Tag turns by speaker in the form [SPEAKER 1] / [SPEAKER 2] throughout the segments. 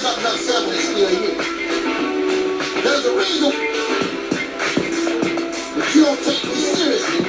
[SPEAKER 1] something up 7 is still here. There's a reason that you don't take me seriously.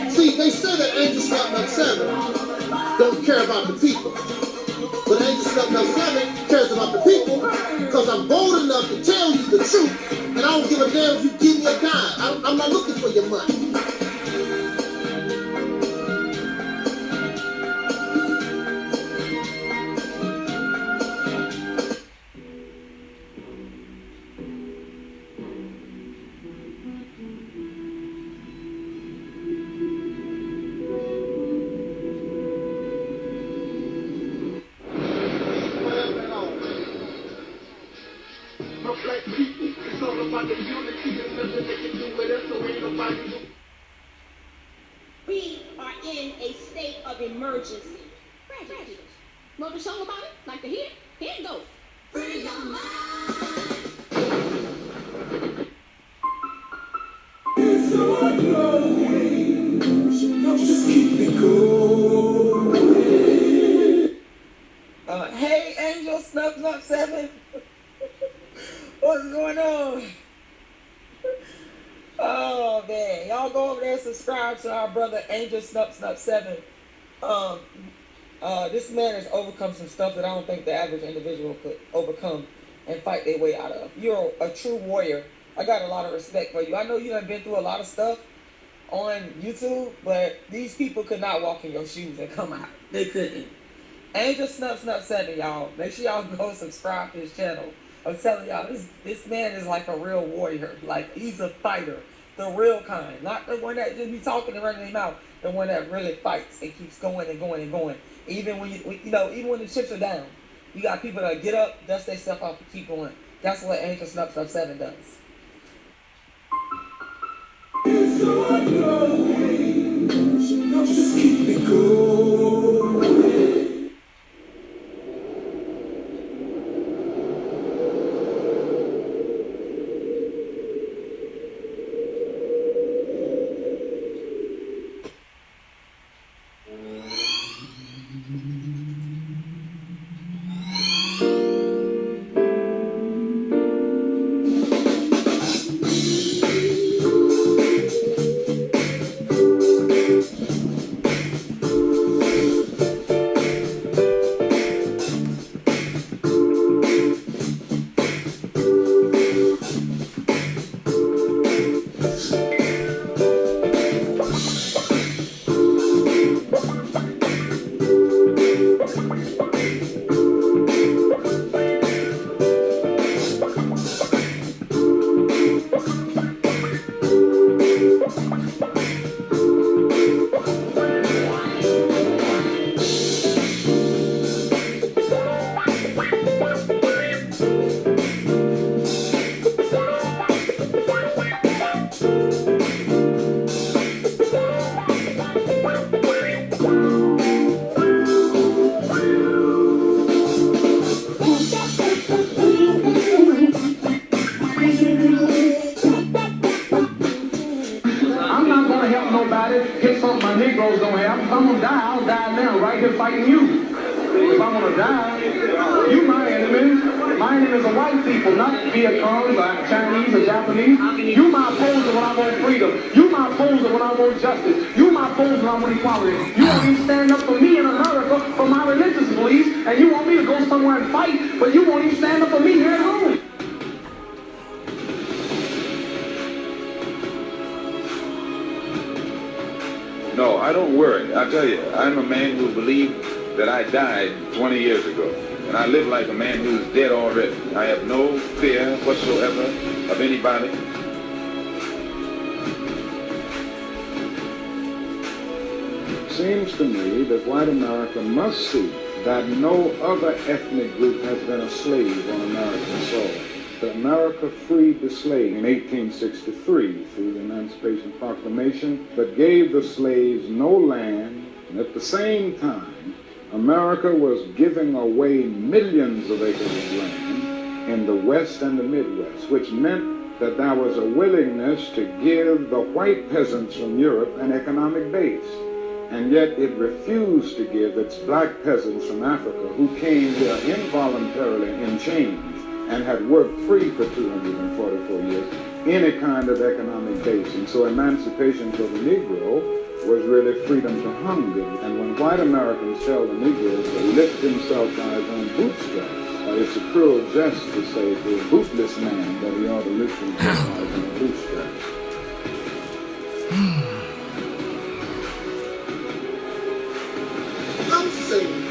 [SPEAKER 1] See, they say that Angel Scott 7 don't care about the people. But Angel Scott 7 cares about the people because I'm bold enough to tell you the truth, and I don't give a damn if you give me a dime. I'm not looking for your money.
[SPEAKER 2] We are in a state of emergency. Wrote a song about it? Like to hear? Here it goes. Free your mind. It's so close.
[SPEAKER 3] subscribe to our brother Angel Snup 7. This man has overcome some stuff that I don't think the average individual could overcome and fight their way out of. You're a true warrior. I got a lot of respect for you. I know you done been through a lot of stuff on YouTube, but these people could not walk in your shoes and come out. They couldn't. Angel Snup 7, y'all. Make sure y'all go subscribe to his channel. I'm telling y'all, this man is like a real warrior. Like, he's a fighter. The real kind. Not the one that just be talking and running their mouth. The one that really fights and keeps going and going and going. Even when even when the chips are down. You got people that get up, dust their stuff off, and keep going. That's what Angel Snup 7 does.
[SPEAKER 4] Just keep it going.
[SPEAKER 5] Get something my Negroes don't have. If I'm gonna die, I'll die now, right here fighting you. If I'm gonna die, you my enemy. My enemies are white people, not Viet Cong, or Chinese or Japanese. You my opposer when I want freedom. You my opposer when I want justice. You my opposer when I want equality. You want me to stand up for me in America for my religious beliefs, and you want me to go somewhere and fight, but you won't even stand up for me here at home.
[SPEAKER 6] No, I don't worry. I tell you, I'm a man who believed that I died 20 years ago. And I live like a man who's dead already. I have no fear whatsoever of anybody.
[SPEAKER 7] Seems to me that white America must see that no other ethnic group has been a slave on American soil. That America freed the slave in 1863 through the Emancipation Proclamation, but gave the slaves no land, and at the same time, America was giving away millions of acres of land in the West and the Midwest, which meant that there was a willingness to give the white peasants from Europe an economic base. And yet it refused to give its black peasants from Africa, who came here involuntarily in chains and had worked free for 244 years, any kind of economic base. And so emancipation for the Negro was really freedom to hunger. And when white Americans tell the Negroes to lift himself by his own bootstraps, it's a cruel jest to say to a bootless man that he ought to lift himself by his own bootstraps.
[SPEAKER 1] I'm saying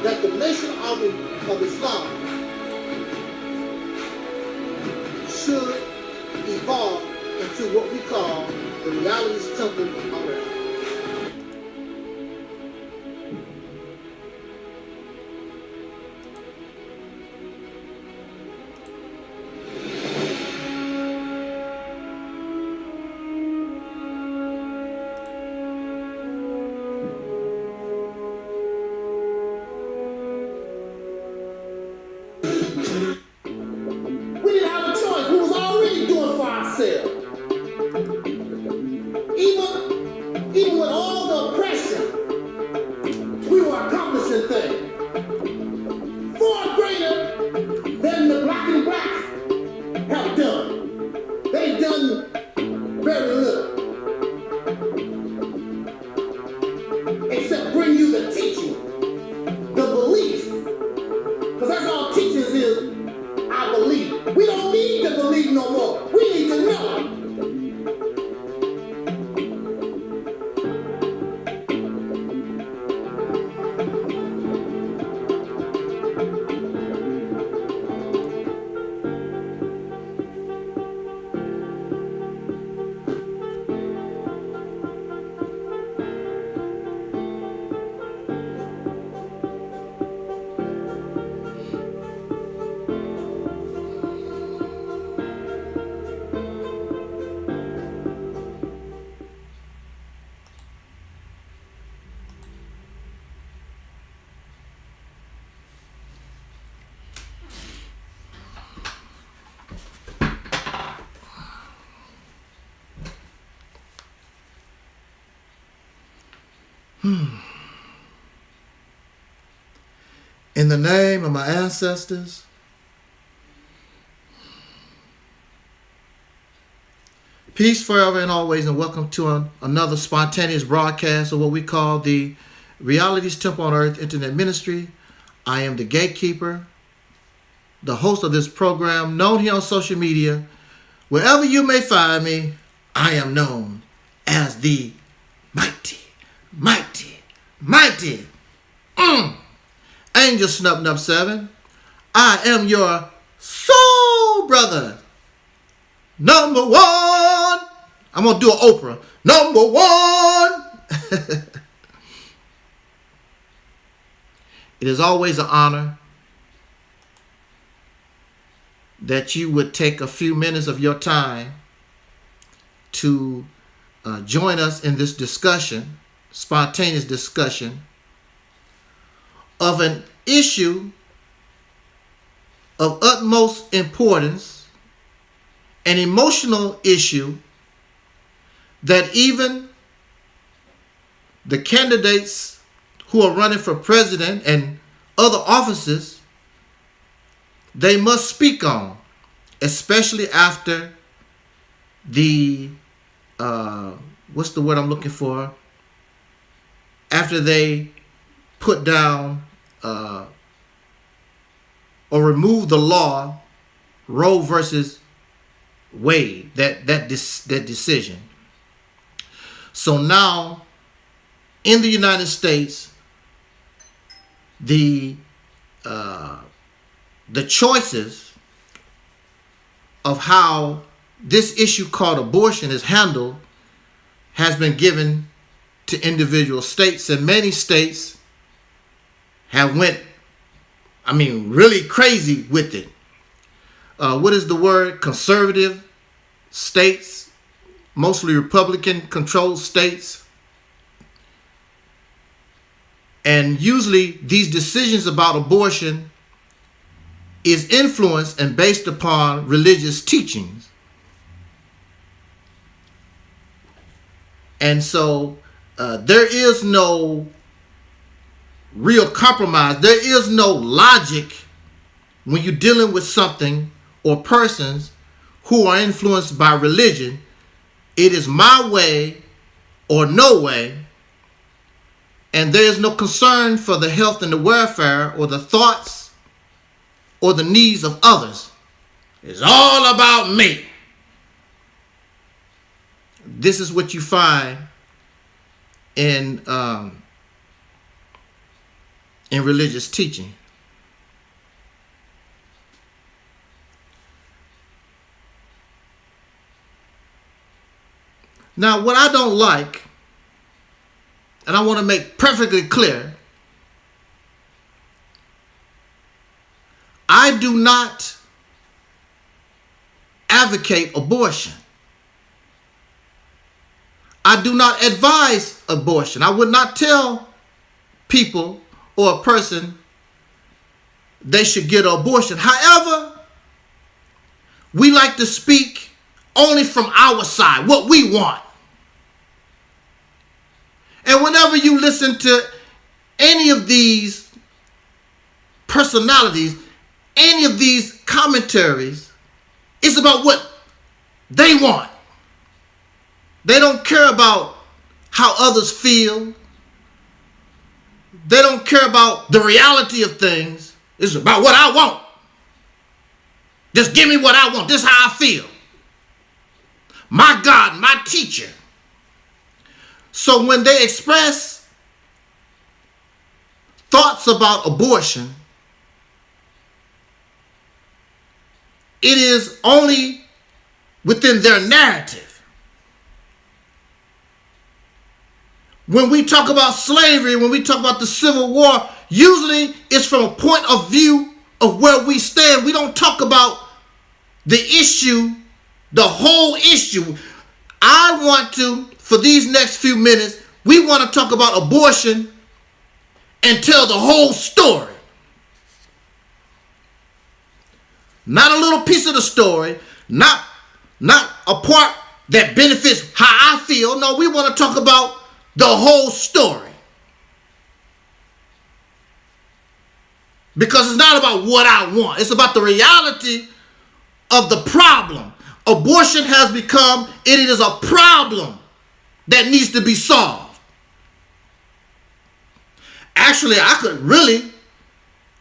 [SPEAKER 1] that the Nation of Islam should evolve into what we call the Realities Temple on Earth. We didn't have a choice. We was already doing for ourselves. Even except bring you the teaching, the belief. Because that's all teachers is, I believe. We don't need to believe no more. We need to know.
[SPEAKER 8] In the name of my ancestors, peace forever and always, and welcome to another spontaneous broadcast of what we call the Realities Temple on Earth Internet Ministry. I am the gatekeeper, the host of this program, known here on social media. Wherever you may find me, I am known as the mighty Angel Snub 7. I am your soul brother. Number one. I'm going to do an Oprah. Number one. It is always an honor that you would take a few minutes of your time to join us in this discussion, spontaneous discussion of an issue of utmost importance, an emotional issue that even the candidates who are running for president and other offices, they must speak on, especially after the, what's the word I'm looking for? After they put down or remove the law, Roe versus Wade, that decision. So now, in the United States, the choices of how this issue called abortion is handled has been given to individual states, and many states have went, really crazy with it. What is the word? Conservative states, mostly Republican-controlled states. And usually these decisions about abortion is influenced and based upon religious teachings. And so there is no real compromise. There is no logic when you're dealing with something or persons who are influenced by religion. It is my way or no way. And there is no concern for the health and the welfare or the thoughts or the needs of others. It's all about me. This is what you find in religious teaching. Now, what I don't like, and I want to make perfectly clear, I do not advocate abortion. I do not advise abortion. I would not tell people or a person they should get an abortion. However, we like to speak only from our side, what we want. And whenever you listen to any of these personalities, any of these commentaries, it's about what they want. They don't care about how others feel. They don't care about the reality of things. It's about what I want. Just give me what I want. This is how I feel. My God, my teacher. So when they express thoughts about abortion, it is only within their narrative. When we talk about slavery, when we talk about the Civil War, usually it's from a point of view of where we stand. We don't talk about the issue, the whole issue. I want to, for these next few minutes, we want to talk about abortion and tell the whole story. Not a little piece of the story, not a part that benefits how I feel. No, we want to talk about the whole story. Because it's not about what I want. It's about the reality of the problem. Abortion has become, it is a problem that needs to be solved. Actually, I could really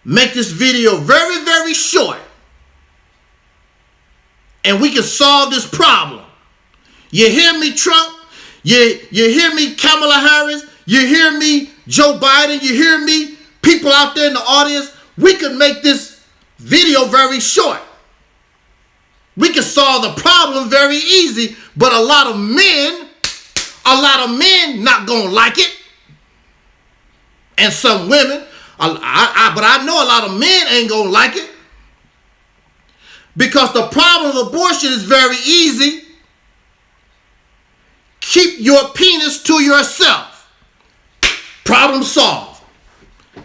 [SPEAKER 8] make this video very, very short. And we can solve this problem. You hear me, Trump? You hear me, Kamala Harris? You hear me, Joe Biden? You hear me, people out there in the audience? We could make this video very short. We can solve the problem very easy, but a lot of men not gonna like it. And some women, but I know a lot of men ain't gonna like it. Because the problem of abortion is very easy. Keep your penis to yourself. Problem solved.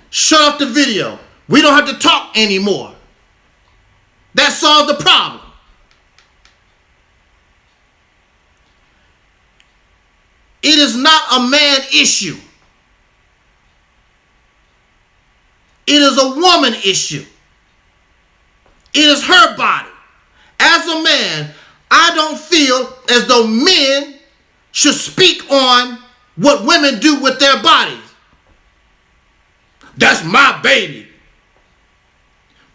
[SPEAKER 8] Shut off the video. We don't have to talk anymore. That solved the problem. It is not a man issue. It is a woman issue. It is her body. As a man, I don't feel as though men should speak on what women do with their bodies. That's my baby.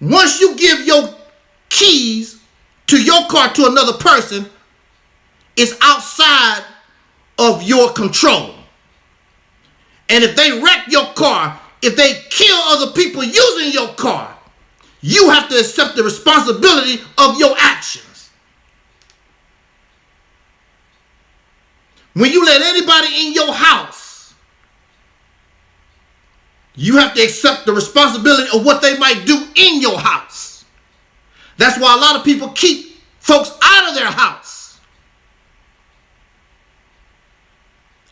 [SPEAKER 8] Once you give your keys to your car to another person, it's outside of your control. And if they wreck your car, if they kill other people using your car, you have to accept the responsibility of your actions. When you let anybody in your house, you have to accept the responsibility of what they might do in your house. That's why a lot of people keep folks out of their house.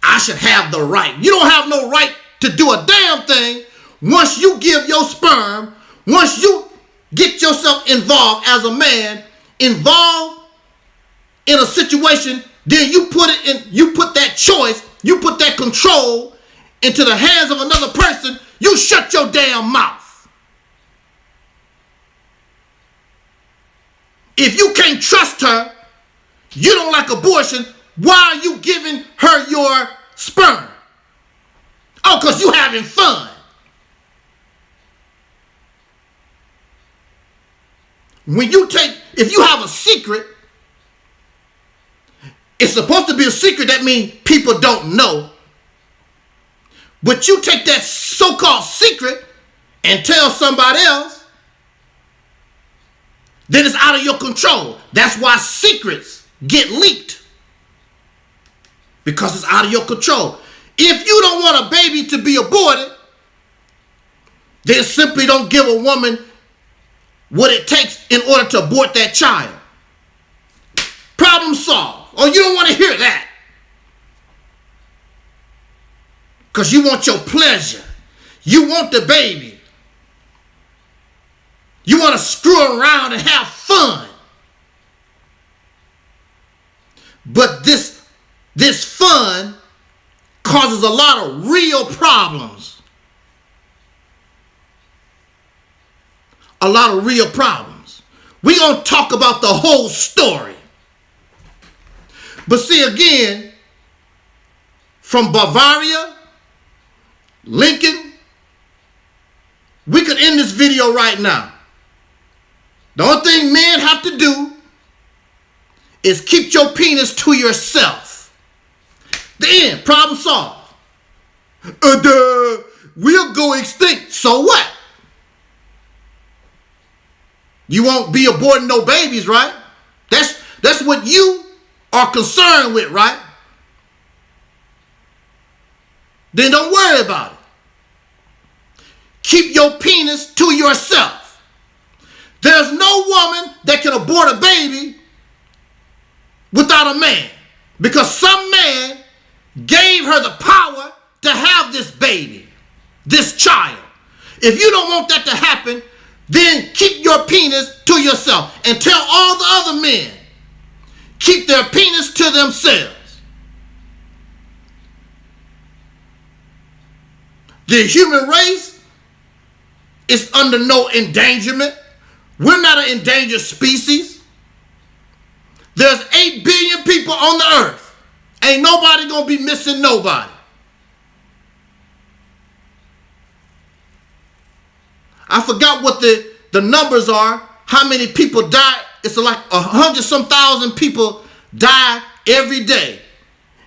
[SPEAKER 8] I should have the right. You don't have no right to do a damn thing once you give your sperm, once you get yourself involved as a man, involved in a situation, then you put that choice, you put that control into the hands of another person. You shut your damn mouth. If you can't trust her, you don't like abortion, why are you giving her your sperm? Oh, because you having fun. If you have a secret, it's supposed to be a secret. That means people don't know. But you take that so-called secret and tell somebody else, then it's out of your control. That's why secrets get leaked. Because it's out of your control. If you don't want a baby to be aborted, then simply don't give a woman what it takes in order to abort that child. Problem solved. Oh, you don't want to hear that. Because you want your pleasure. You want the baby. You want to screw around and have fun. But this fun causes a lot of real problems. A lot of real problems. We're going to talk about the whole story. But see, again, from Bavaria, Lincoln, we could end this video right now. The only thing men have to do is keep your penis to yourself. The end. Problem solved. We'll go extinct. So what? You won't be aborting no babies, right? That's what you are concerned with, right? Then don't worry about it. Keep your penis to yourself. There's no woman that can abort a baby without a man, because some man gave her the power to have this baby, this child. If you don't want that to happen, then keep your penis to yourself and tell all the other men, keep their penis to themselves. The human race is under no endangerment. We're not an endangered species. There's 8 billion people on the earth. Ain't nobody gonna be missing nobody. I forgot what the numbers are, how many people die. It's like 100-some thousand people die every day.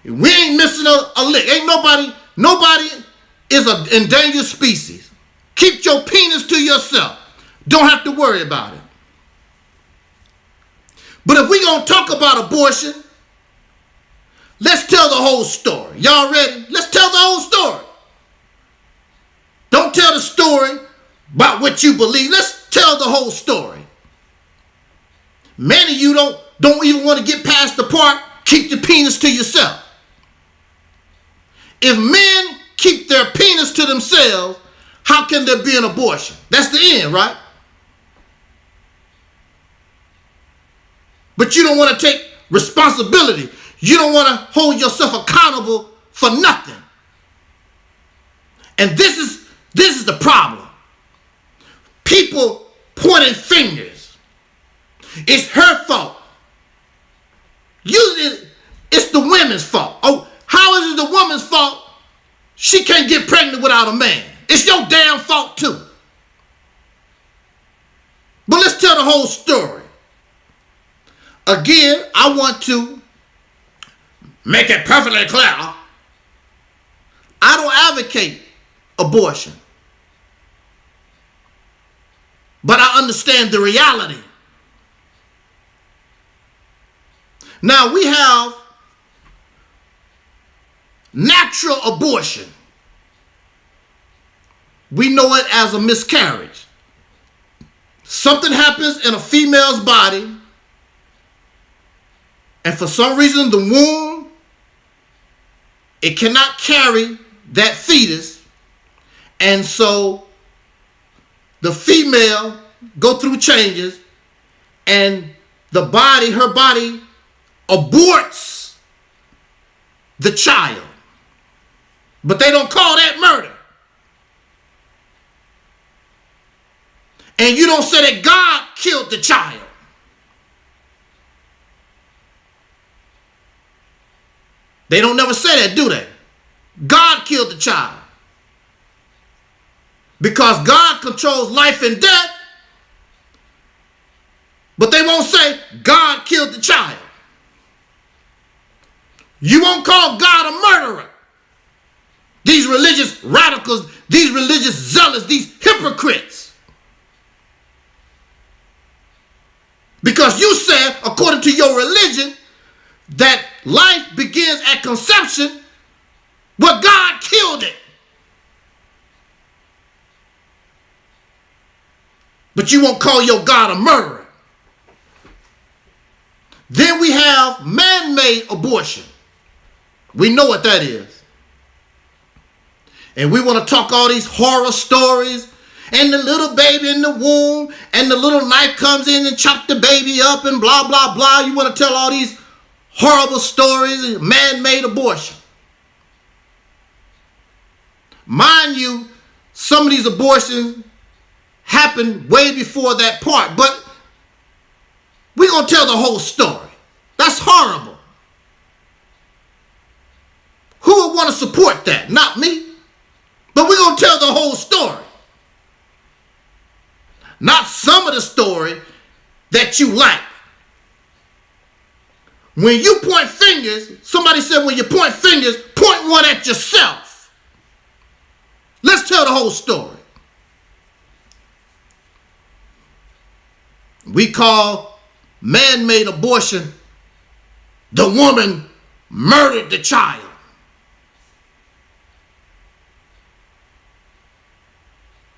[SPEAKER 8] We ain't missing a lick. Ain't nobody is an endangered species. Keep your penis to yourself. Don't have to worry about it. But if we gonna talk about abortion, let's tell the whole story. Y'all ready? Let's tell the whole story. Don't tell the story about what you believe. Let's tell the whole story. Many of you don't even want to get past the part, keep the penis to yourself. If men keep their penis to themselves, how can there be an abortion? That's the end, right? But you don't want to take responsibility. You don't want to hold yourself accountable for nothing. And this is the problem. People pointing fingers. It's her fault. Usually it's the women's fault. Oh, how is it the woman's fault? She can't get pregnant without a man. It's your damn fault too. But let's tell the whole story. Again, I want to make it perfectly clear. I don't advocate abortion. But I understand the reality. Now we have natural abortion. We know it as a miscarriage. Something happens in a female's body, and for some reason the womb, it cannot carry that fetus, and so the female go through changes, and her body aborts the child. But they don't call that murder. And you don't say that God killed the child. They don't never say that, do they? God killed the child. Because God controls life and death, but they won't say God killed the child. You won't call God a murderer. These religious radicals, these religious zealots, these hypocrites. Because you said, according to your religion, that life begins at conception, but God killed it. But you won't call your God a murderer. Then we have man-made abortion. We know what that is. And we want to talk all these horror stories, and the little baby in the womb, and the little knife comes in and chops the baby up, and blah, blah, blah. You want to tell all these horrible stories of man-made abortion. Mind you, some of these abortions happened way before that part, but we're going to tell the whole story. That's horrible. Who are would want to support that, not me. But we're going to tell the whole story. Not some of the story that you like. When you point fingers, somebody said when you point fingers, point one at yourself. Let's tell the whole story. We call man-made abortion the woman murdered the child.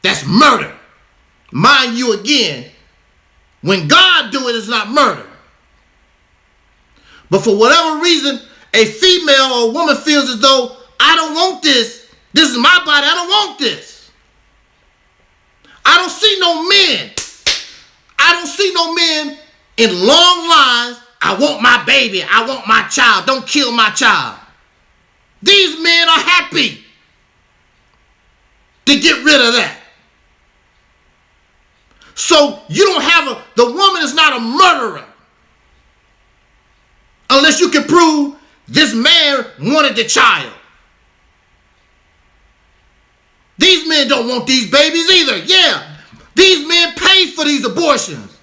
[SPEAKER 8] That's murder. Mind you again, when God do it, it's not murder. But for whatever reason, a female or a woman feels as though, I don't want this. This is my body. I don't want this. I don't see no men. I don't see no men in long lines. I want my baby. I want my child. Don't kill my child. These men are happy to get rid of that. So you don't have the woman is not a murderer. Unless you can prove this man wanted the child. These men don't want these babies either. Yeah, these men pay for these abortions.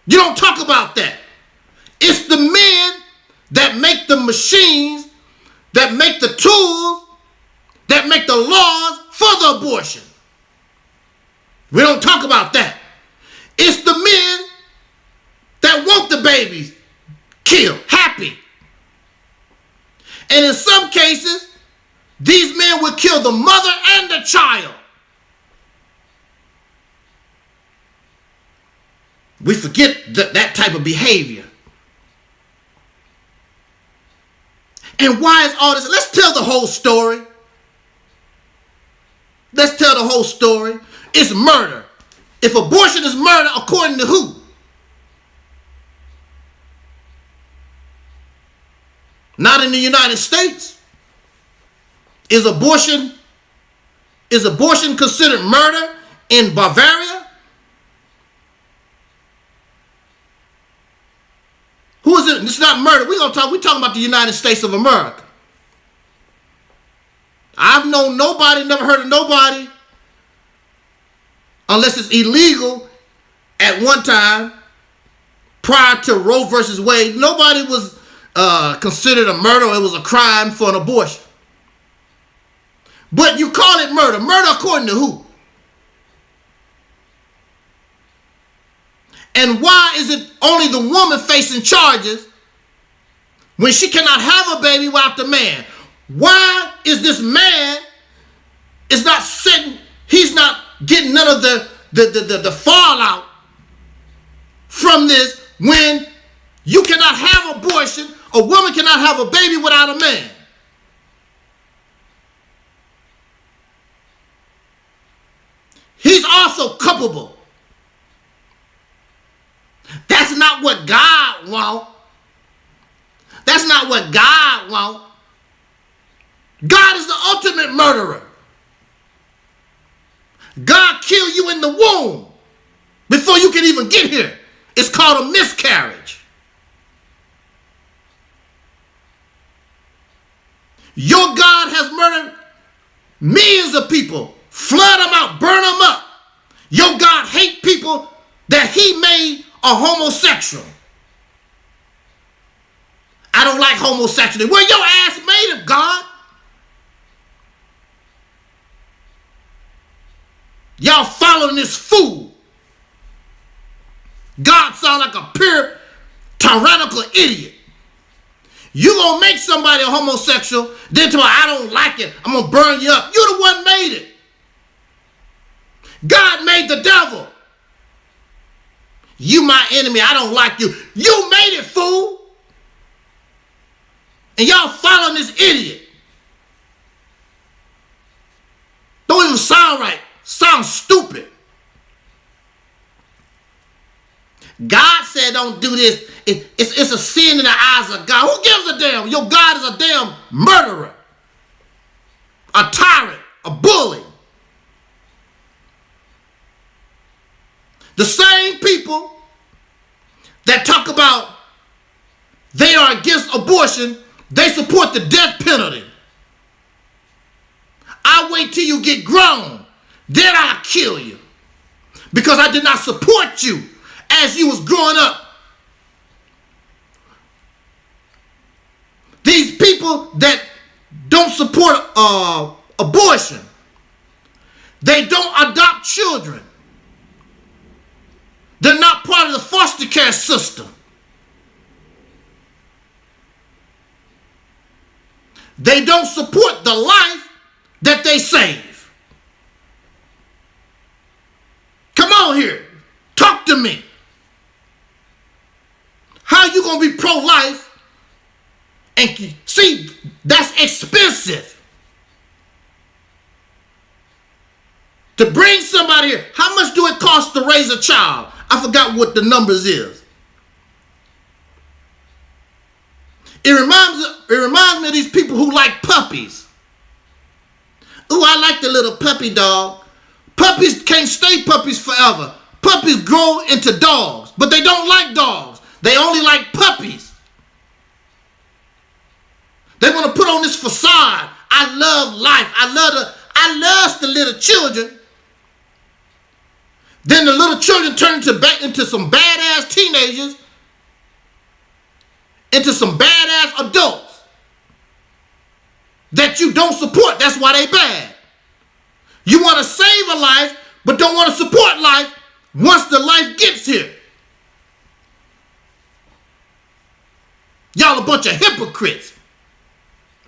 [SPEAKER 8] You don't talk about that. It's the men that make the machines, that make the tools, that make the laws for the abortion. We don't talk about that. It's the men that want the babies killed, happy. And in some cases, these men would kill the mother and the child. We forget that type of behavior. And why is all this? Let's tell the whole story. Let's tell the whole story. It's murder. If abortion is murder, according to who? Not in the United States. Is abortion considered murder in Bavaria? Who is it? It's not murder. We're talking about the United States of America. I've known nobody, never heard of nobody, unless it's illegal at one time, prior to Roe versus Wade, nobody was considered a murder. It was a crime for an abortion. But you call it murder. Murder according to who? And why is it only the woman facing charges when she cannot have a baby without the man? Why is this man is not sitting, he's not getting none of the fallout from this when you cannot have abortion, a woman cannot have a baby without a man? He's also culpable. That's not what God wants. That's not what God wants. God is the ultimate murderer. God killed you in the womb before you can even get here. It's called a miscarriage. Your God has murdered millions of people. Flood them out, burn them up. Your God hates people that he made a homosexual. I don't like homosexuality. Well, your ass made it, God. Y'all following this fool. God sounds like a pure tyrannical idiot. You gonna make somebody a homosexual, then tell me I don't like it, I'm gonna burn you up. You the one made it. God made the devil. You my enemy, I don't like you. You made it, fool. And y'all following this idiot. Don't even sound right. Sounds stupid. God said don't do this. It's a sin in the eyes of God. Who gives a damn? Your God is a damn murderer. A tyrant. A bully. The same people that talk about they are against abortion, they support the death penalty. wait till you get grown. Then I'll kill you. Because I did not support you as you was growing up. These people that don't support abortion, they don't adopt children. They're not part of the foster care system. They don't support the life that they save. Come on here. Talk to me. How you going to be pro-life? And see, that's expensive. To bring somebody here, how much do it cost to raise a child? I forgot what the numbers is. It reminds me of these people who like puppies. Ooh, I like the little puppy dog. Puppies can't stay puppies forever. Puppies grow into dogs, but they don't like dogs. They only like puppies. They want to put on this facade. I love life. I love the little children. Then the little children turn back into some badass teenagers, into some badass adults that you don't support. That's why they bad. You want to save a life, but don't want to support life once the life gets here. Y'all a bunch of hypocrites.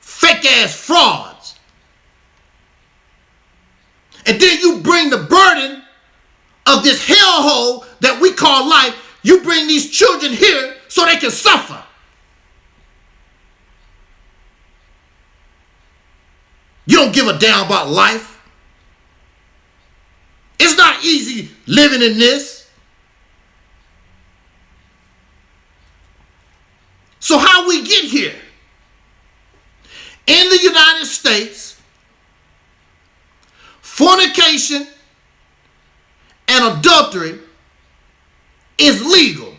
[SPEAKER 8] Fake ass frauds. And then you bring the burden of this hellhole that we call life. You bring these children here so they can suffer. You don't give a damn about life. It's not easy living in this. So how we get here? In the United States, fornication and adultery is legal.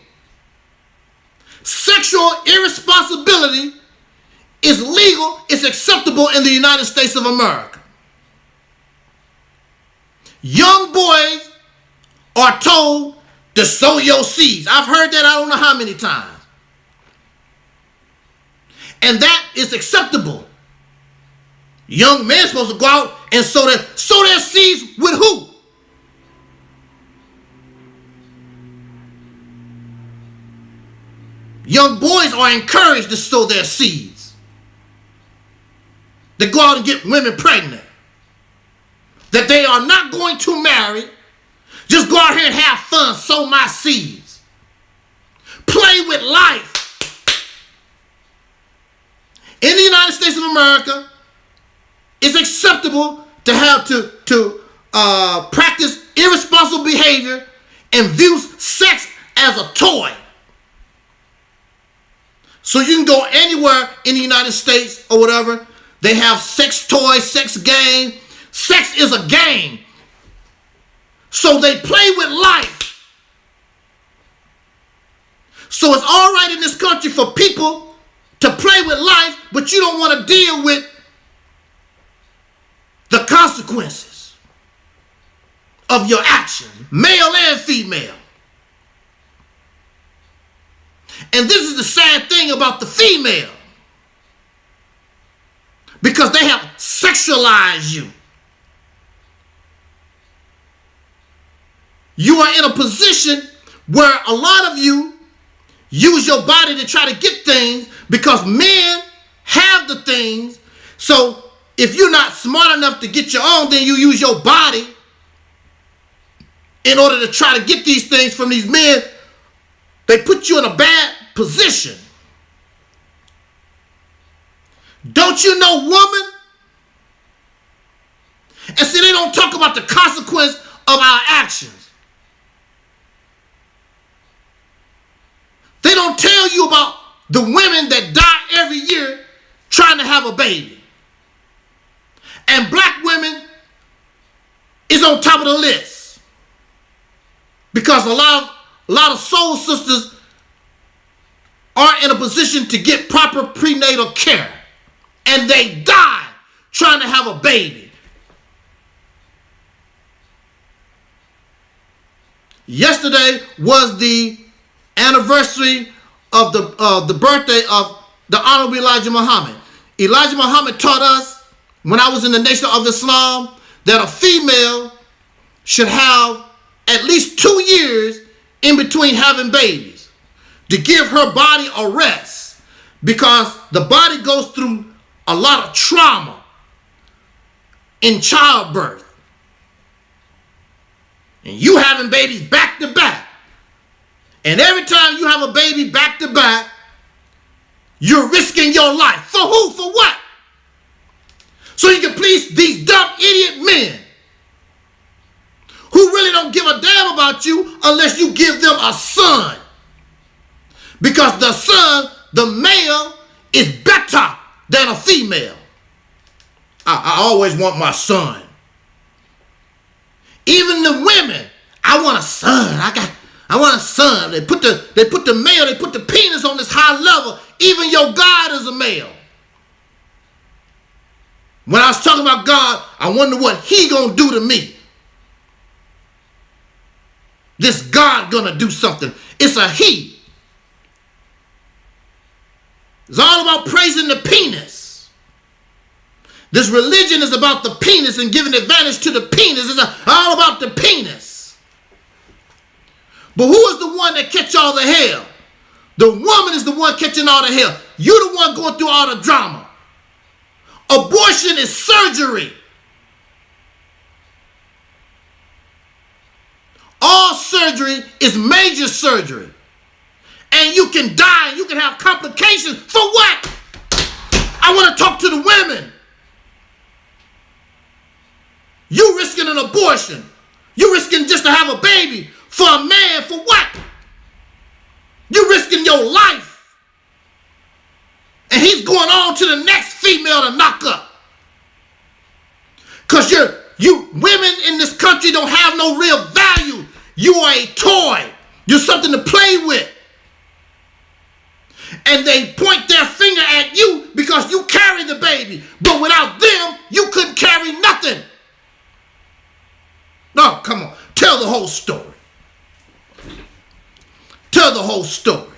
[SPEAKER 8] Sexual irresponsibility is legal. It's acceptable in the United States of America. Young boys are told to sow your seeds. I've heard that I don't know how many times. And that is acceptable. Young men supposed to go out and sow their seeds with who? Young boys are encouraged to sow their seeds. They go out and get women pregnant. That they are not going to marry. Just go out here and have fun, sow my seeds. Play with life. In the United States of America, it's acceptable to have to practice irresponsible behavior and view sex as a toy. So you can go anywhere in the United States or whatever. They have sex toys, sex games. Sex is a game. So they play with life. So it's all right in this country for people to play with life, but you don't want to deal with the consequences of your actions, male and female. And this is the sad thing about the female, because they have sexualized you. You are in a position where a lot of you use your body to try to get things because men have the things. So if you're not smart enough to get your own, then you use your body in order to try to get these things from these men. They put you in a bad position. Don't you know, woman? And see, they don't talk about the consequence of our actions. They don't tell you about the women that die every year trying to have a baby. And black women is on top of the list. Because a lot of soul sisters aren't in a position to get proper prenatal care. And they die trying to have a baby. Yesterday was the anniversary of the birthday of the Honorable Elijah Muhammad. Elijah Muhammad taught us, when I was in the Nation of Islam, that a female should have at least 2 years in between having babies to give her body a rest, because the body goes through a lot of trauma in childbirth. And you having babies back to back. And every time you have a baby back to back, you're risking your life. For who? For what? So you can please these dumb idiot men who really don't give a damn about you unless you give them a son. Because the son, the male, is better than a female. I always want my son. Even the women, I want a son. I want a son. They put the male, they put the penis on this high level. Even your God is a male. When I was talking about God, I wonder what he gonna do to me. This God gonna do something. It's a he. It's all about praising the penis. This religion is about the penis and giving advantage to the penis. It's all about the penis. But who is the one that catch all the hell? The woman is the one catching all the hell. You're the one going through all the drama. Abortion is surgery. All surgery is major surgery. And you can die and you can have complications. For what? I want to talk to the women. You risking an abortion. You risking just to have a baby for a man. For what? You risking your life. And he's going on to the next female to knock up. Because you women in this country don't have no real value. You are a toy. You're something to play with. And they point their finger at you because you carry the baby. But without them, you couldn't carry nothing. No, come on. Tell the whole story. Tell the whole story.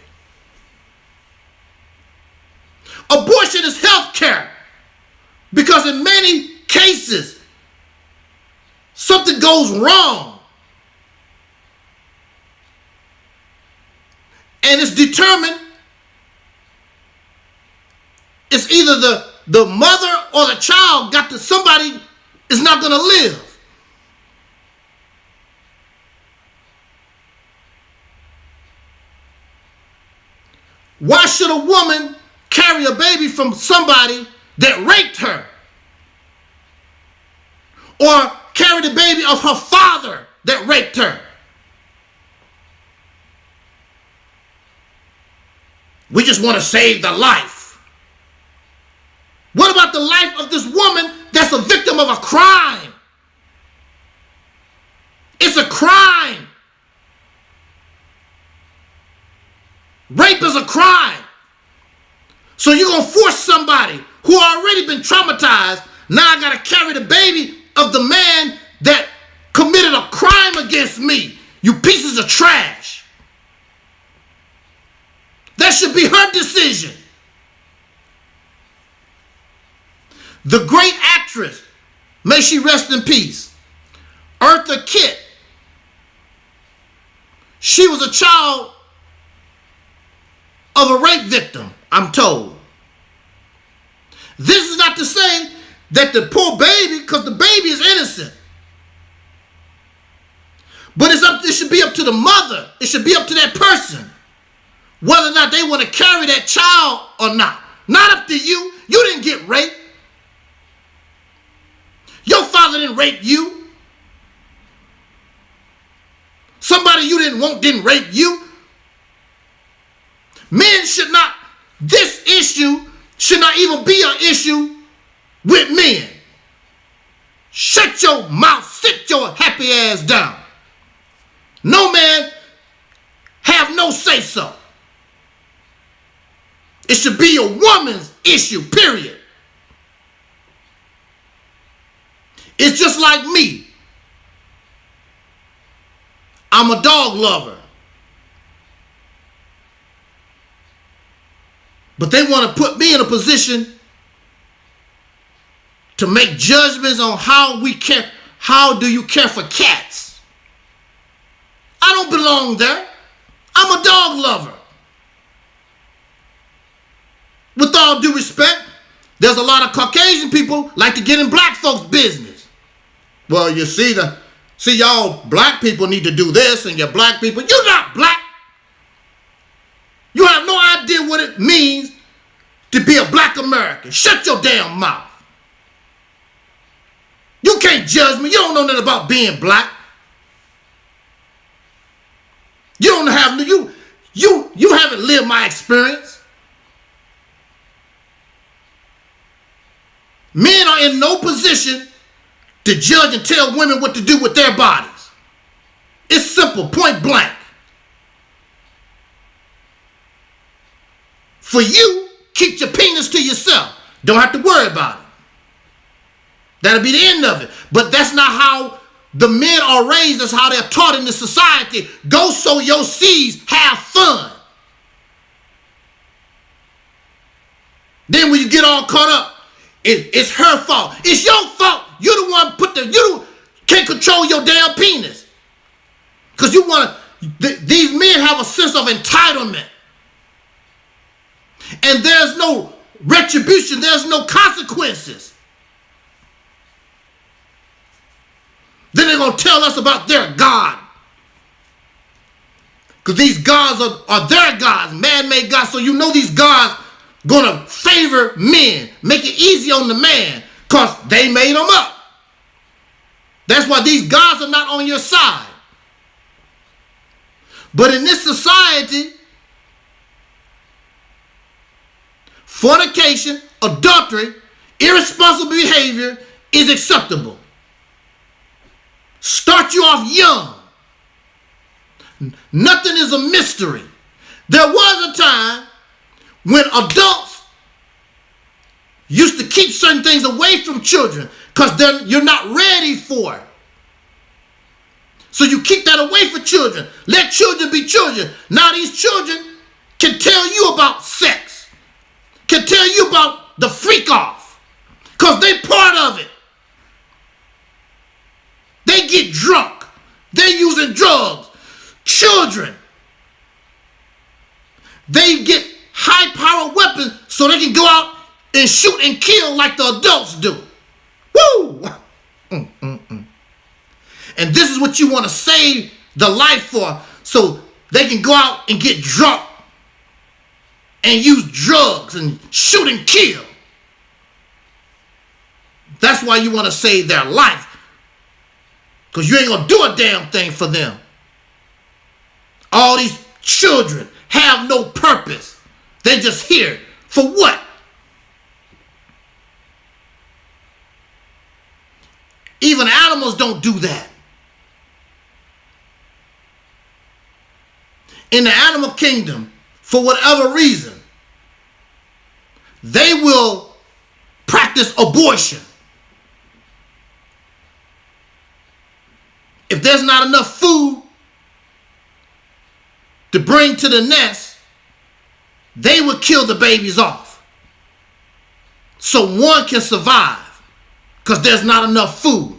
[SPEAKER 8] Abortion is health care. Because in many cases, something goes wrong. And it's determined, it's either the mother or the child got to, somebody is not going to live. Why should a woman carry a baby from somebody that raped her? Or carry the baby of her father that raped her? We just want to save the life. What about the life of this woman that's a victim of a crime? It's a crime. Rape is a crime. So you're going to force somebody who already been traumatized. Now I got to carry the baby of the man that committed a crime against me. You pieces of trash. That should be her decision. The great actress, may she rest in peace, Eartha Kitt. She was a child of a rape victim, I'm told. This is not to say that the poor baby, because the baby is innocent. But it should be up to the mother. It should be up to that person whether or not they want to carry that child or not. Not up to you. You didn't get raped. Your father didn't rape you. Somebody you didn't want didn't rape you. Men should not, this issue should not even be an issue with men. Shut your mouth, sit your happy ass down. No man have no say so. It should be a woman's issue, period. It's just like me. I'm a dog lover. But they want to put me in a position to make judgments on how we care. How do you care for cats? I don't belong there. I'm a dog lover. With all due respect, there's a lot of Caucasian people like to get in black folks' business. Well, you see, y'all black people need to do this, and your black people, you're not black. You have no idea what it means to be a black American. Shut your damn mouth. You can't judge me. You don't know nothing about being black. You don't have you haven't lived my experience. Men are in no position to judge and tell women what to do with their bodies. It's simple, point blank. For you, keep your penis to yourself. Don't have to worry about it. That'll be the end of it. But that's not how the men are raised. That's how they're taught in this society. Go sow your seeds, have fun. Then when you get all caught up, it's her fault. It's your fault. You're the one you can't control your damn penis. Because you want to, these men have a sense of entitlement. And there's no retribution. There's no consequences. Then they're going to tell us about their God. Because these gods are their gods, man-made gods. So you know these gods going to favor men, make it easy on the man, because they made them up. That's why these gods are not on your side. But in this society, fornication, adultery, irresponsible behavior is acceptable. Start you off young. Nothing is a mystery. There was a time when adults used to keep certain things away from children because you're not ready for it. So you keep that away from children. Let children be children. Now these children can tell you about sex, can tell you about the freak off, because they part of it. They get drunk. They're using drugs. Children, they get high-powered weapons so they can go out and shoot and kill like the adults do. Woo! And this is what you want to save the life for, so they can go out and get drunk and use drugs and shoot and kill. That's why you want to save their life, because you ain't going to do a damn thing for them. All these children have no purpose. They're just here. For what? Even animals don't do that. In the animal kingdom, for whatever reason, they will practice abortion. If there's not enough food to bring to the nest, they would kill the babies off so one can survive, because there's not enough food.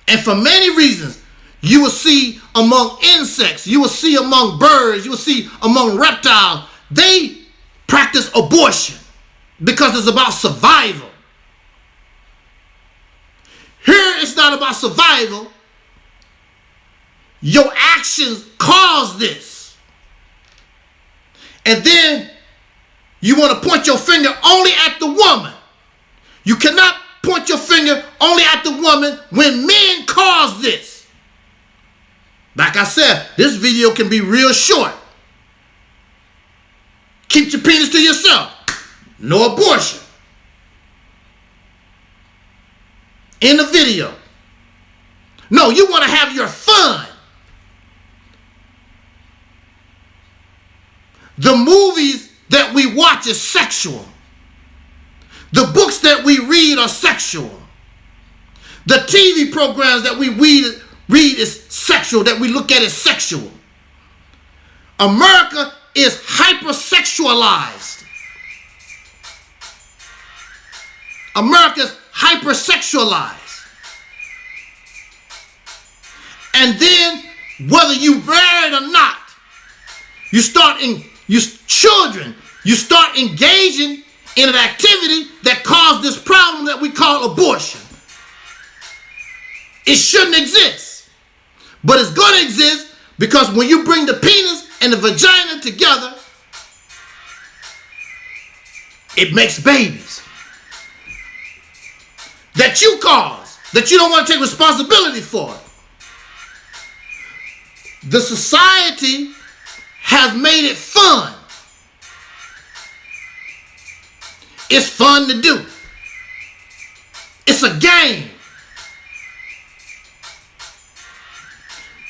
[SPEAKER 8] And for many reasons, you will see among insects, you will see among birds, you will see among reptiles, they practice abortion because it's about survival. Here it's not about survival. Your actions cause this. And then you want to point your finger only at the woman. You cannot point your finger only at the woman when men cause this. Like I said, this video can be real short. Keep your penis to yourself. No abortion. In the video. No, you want to have your fun. The movies that we watch is sexual. The books that we read are sexual. The TV programs that we read as sexual, that we look at as sexual. America is hypersexualized. America's hypersexualized. And then, whether you married or not, you start engaging in an activity that caused this problem that we call abortion. It shouldn't exist. But it's going to exist because when you bring the penis and the vagina together, it makes babies that you caused, that you don't want to take responsibility for. The society has made it fun. It's fun to do. It's a game.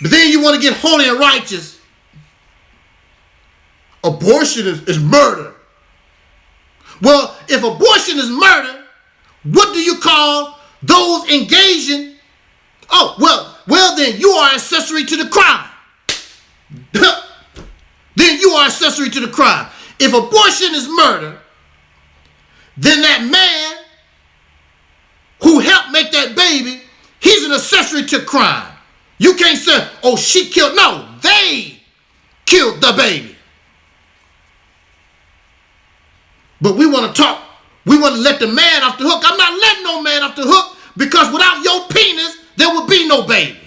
[SPEAKER 8] But then you want to get holy and righteous. Abortion is murder. Well, if abortion is murder, what do you call those engaging? Oh, well then you are accessory to the crime. Then you are accessory to the crime. If abortion is murder, then that man who helped make that baby, he's an accessory to crime. You can't say, oh, she killed. No, they killed the baby. But we want to talk. We want to let the man off the hook. I'm not letting no man off the hook, because without your penis, there would be no baby.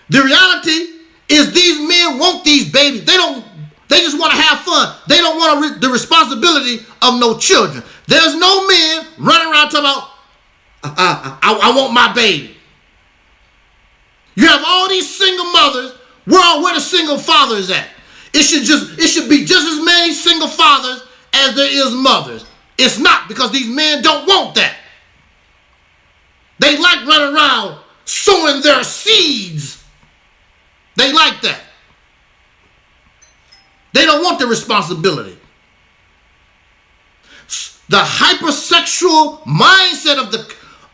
[SPEAKER 8] The reality is these men want these babies. They just want to have fun. They don't want the responsibility of no children. There's no men running around talking about, I want my baby. You have all these single mothers. Where the single fathers at? It should be just as many single fathers as there is mothers. It's not, because these men don't want that. They like running around sowing their seeds. They like that. They don't want the responsibility. The hypersexual mindset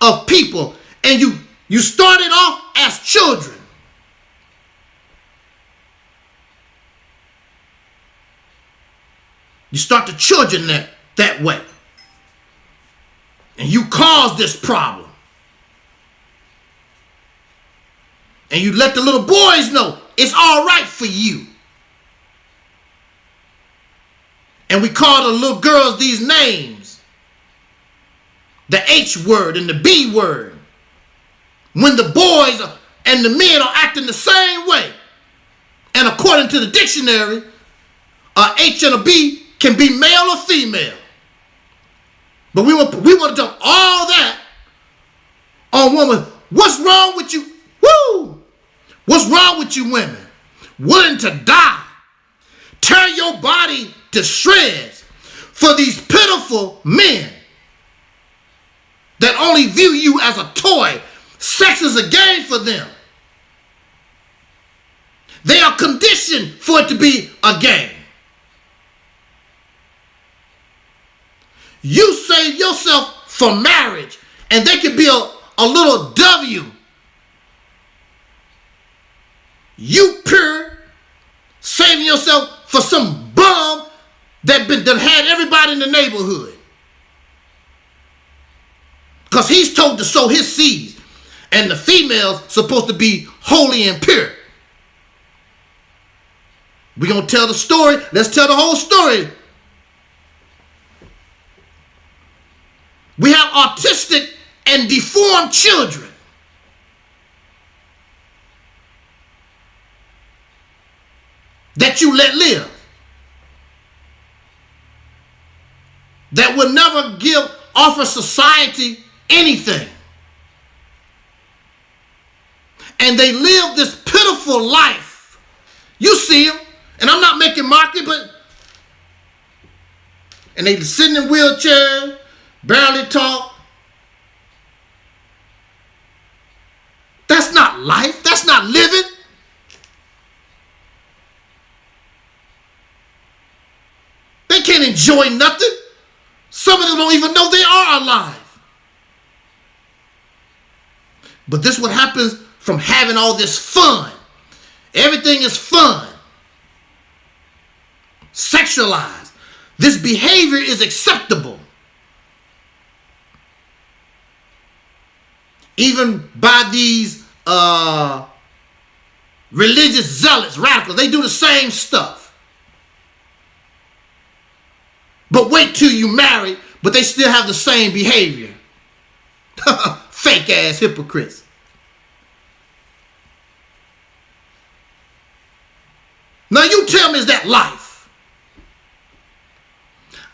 [SPEAKER 8] of people, and you started off as children. You start the children that way. And you cause this problem. And you let the little boys know it's all right for you. And we call the little girls these names. The H word and the B word. When the boys and the men are acting the same way. And according to the dictionary, a H and a B can be male or female. But we want to dump all that on women. What's wrong with you? Woo! What's wrong with you women? Willing to die. Tear your body to shreds for these pitiful men that only view you as a toy. Sex is a game for them. They are conditioned for it to be a game. You save yourself for marriage, and there could be a little W. You pure, saving yourself for some bum that had everybody in the neighborhood. Because he's told to sow his seeds, and the female's supposed to be holy and pure. We're going to tell the story. Let's tell the whole story. We have autistic and deformed children. That you let live. That will never offer society anything. And they live this pitiful life. You see them, and I'm not making mockery, and they sitting in wheelchairs, barely talk. That's not life. That's not living. They can't enjoy nothing. Some of them don't even know they are alive. But this is what happens from having all this fun. Everything is fun. Sexualized. This behavior is acceptable. Even by these religious zealots, radicals, they do the same stuff. But wait till you marry, but they still have the same behavior. Fake ass hypocrites. Now you tell me, is that life?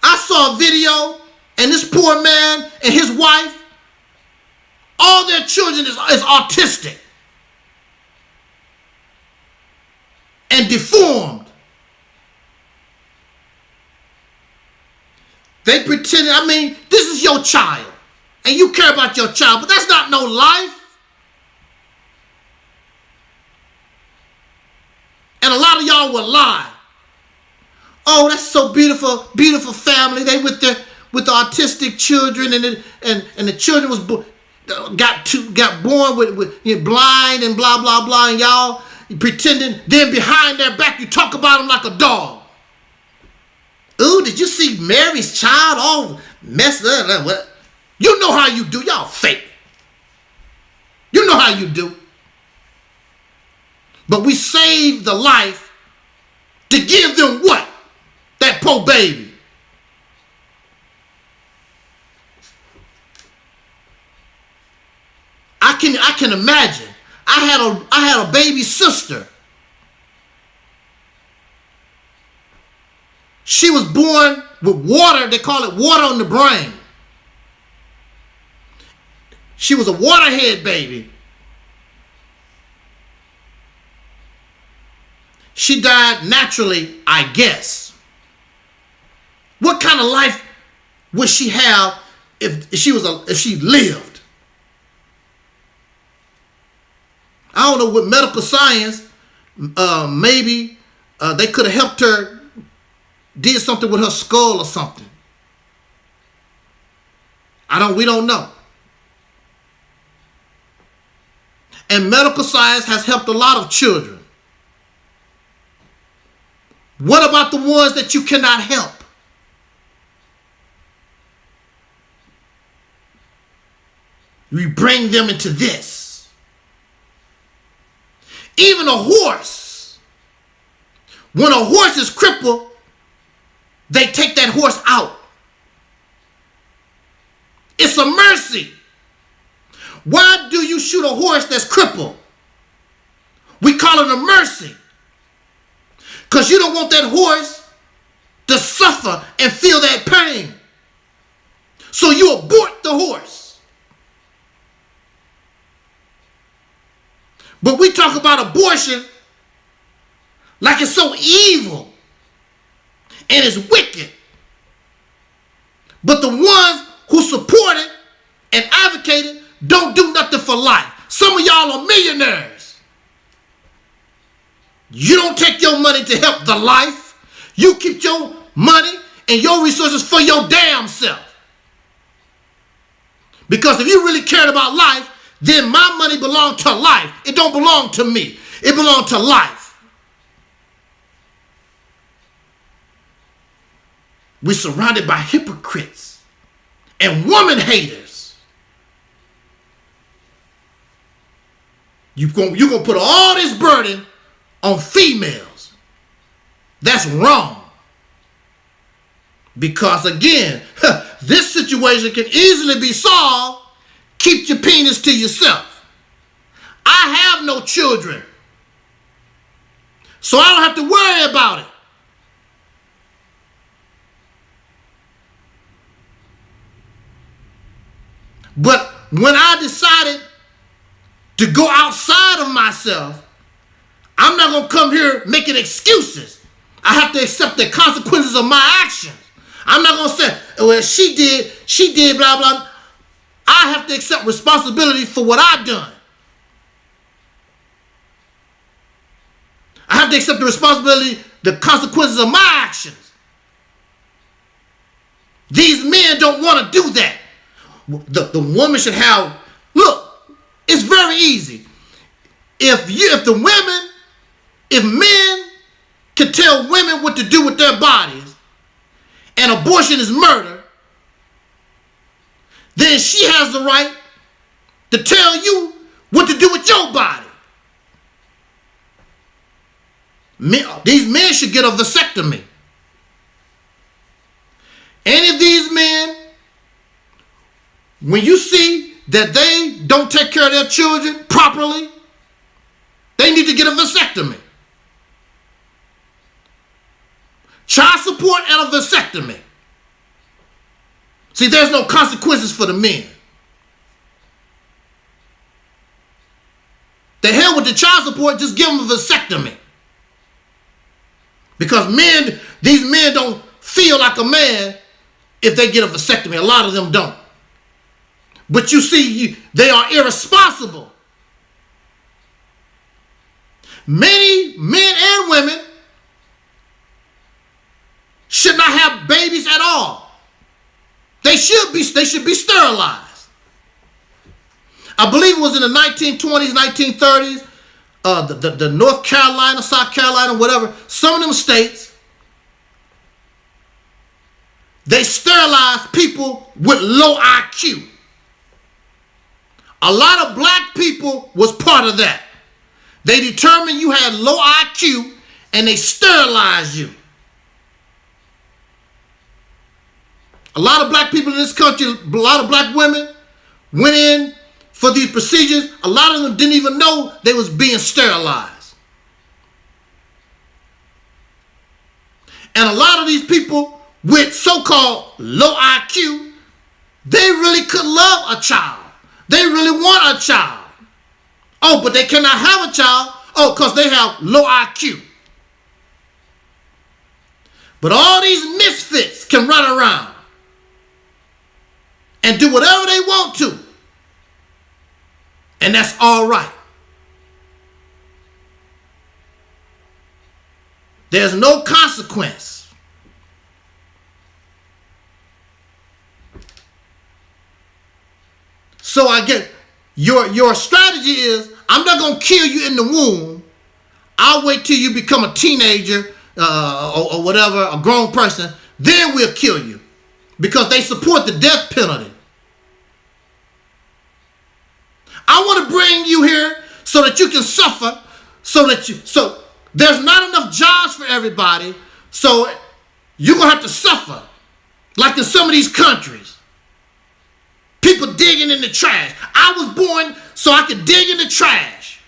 [SPEAKER 8] I saw a video, and this poor man and his wife, all their children is autistic and deformed. They pretend, I mean, this is your child, and you care about your child, but that's not no life. And a lot of y'all will lie. Oh, that's so beautiful, beautiful family. They with the autistic children, and the children was got born with blind and blah blah blah, and y'all pretending. Then behind their back, you talk about them like a dog. Ooh, did you see Mary's child all messed up? What? You know how you do. Y'all fake. You know how you do. But we saved the life to give them what? That poor baby. I can imagine. I had a baby sister. She was born with water. They call it water on the brain. She was a waterhead baby. She died naturally, I guess. What kind of life would she have if she lived? I don't know, with medical science, maybe they could have helped her, did something with her skull or something. We don't know. And medical science has helped a lot of children. What about the ones that you cannot help? We bring them into this. Even a horse. When a horse is crippled, they take that horse out. It's a mercy. Why do you shoot a horse that's crippled? We call it a mercy. Because you don't want that horse to suffer and feel that pain. So you abort the horse. But we talk about abortion like it's so evil and it's wicked. But the ones who support it and advocate it don't do nothing for life. Some of y'all are millionaires. You don't take your money to help the life. You keep your money and your resources for your damn self. Because if you really cared about life, then my money belonged to life. It don't belong to me. It belonged to life. We're surrounded by hypocrites and woman haters. You're going to put all this burden on females. That's wrong. Because again, this situation can easily be solved. Keep your penis to yourself. I have no children, so I don't have to worry about it. But when I decided to go outside of myself, I'm not going to come here making excuses. I have to accept the consequences of my actions. I'm not going to say, well, she did, blah, blah. I have to accept responsibility for what I've done. I have to accept the responsibility, the consequences of my actions. These men don't want to do that. The woman should have, look, It's very easy. If men can tell women what to do with their bodies and abortion is murder, then she has the right to tell you what to do with your body. These men should get a vasectomy. Any of these men, when you see that they don't take care of their children properly, they need to get a vasectomy. Child support and a vasectomy. See, there's no consequences for the men. The hell with the child support, just give them a vasectomy. Because these men don't feel like a man if they get a vasectomy. A lot of them don't. But you see, they are irresponsible. Many men and women should not have babies at all. They should be sterilized. I believe it was in the 1920s, 1930s, the North Carolina, South Carolina, whatever, some of them states, they sterilized people with low IQ. A lot of black people was part of that. They determined you had low IQ and they sterilized you. A lot of black people in this country, a lot of black women went in for these procedures. A lot of them didn't even know they was being sterilized. And a lot of these people with so-called low IQ, they really could love a child. They really want a child. Oh, but they cannot have a child. Oh, because they have low IQ. But all these misfits can run around and do whatever they want to. And that's all right. There's no consequence. So I get your strategy is, I'm not going to kill you in the womb. I'll wait till you become a teenager or whatever, a grown person. Then we'll kill you. Because they support the death penalty. I want to bring you here so that you can suffer, so there's not enough jobs for everybody, so you're going to have to suffer. Like in some of these countries. People digging in the trash. I was born so I could dig in the trash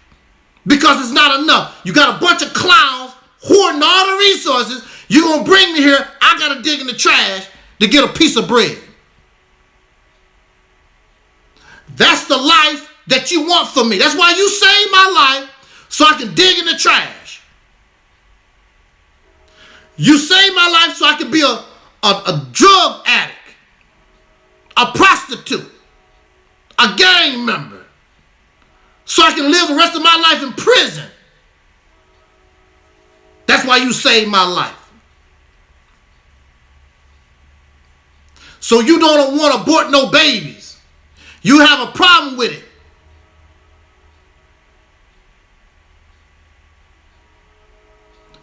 [SPEAKER 8] because it's not enough. You got a bunch of clowns hoarding all the resources. You're going to bring me here. I got to dig in the trash to get a piece of bread. That's the life that you want for me. That's why you saved my life so I can dig in the trash. You saved my life so I can be a drug addict, a prostitute, a gang member, so I can live the rest of my life in prison. That's why you saved my life. So you don't want to abort no babies. You have a problem with it.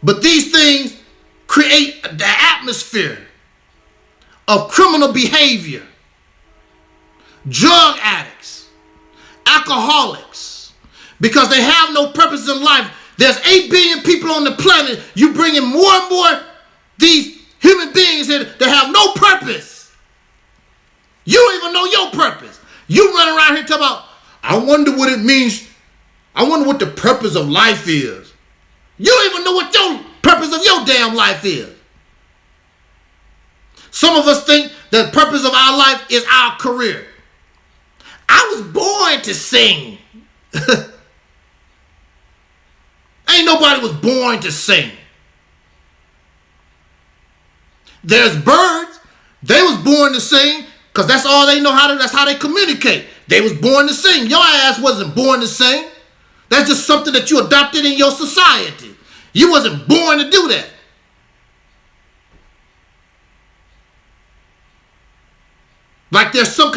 [SPEAKER 8] But these things create the atmosphere of criminal behavior. Drug addicts, alcoholics, because they have no purpose in life. There's 8 billion people on the planet. You bring in more and more these human beings here that have no purpose. You don't even know your purpose. You run around here talking about, I wonder what it means. I wonder what the purpose of life is. You don't even know what your purpose of your damn life is. Some of us think the purpose of our life is our career. I was born to sing. Ain't nobody was born to sing. There's birds. They was born to sing because that's all they know how to, that's how they communicate. They was born to sing. Your ass wasn't born to sing. That's just something that you adopted in your society. You wasn't born to do that. Like there's some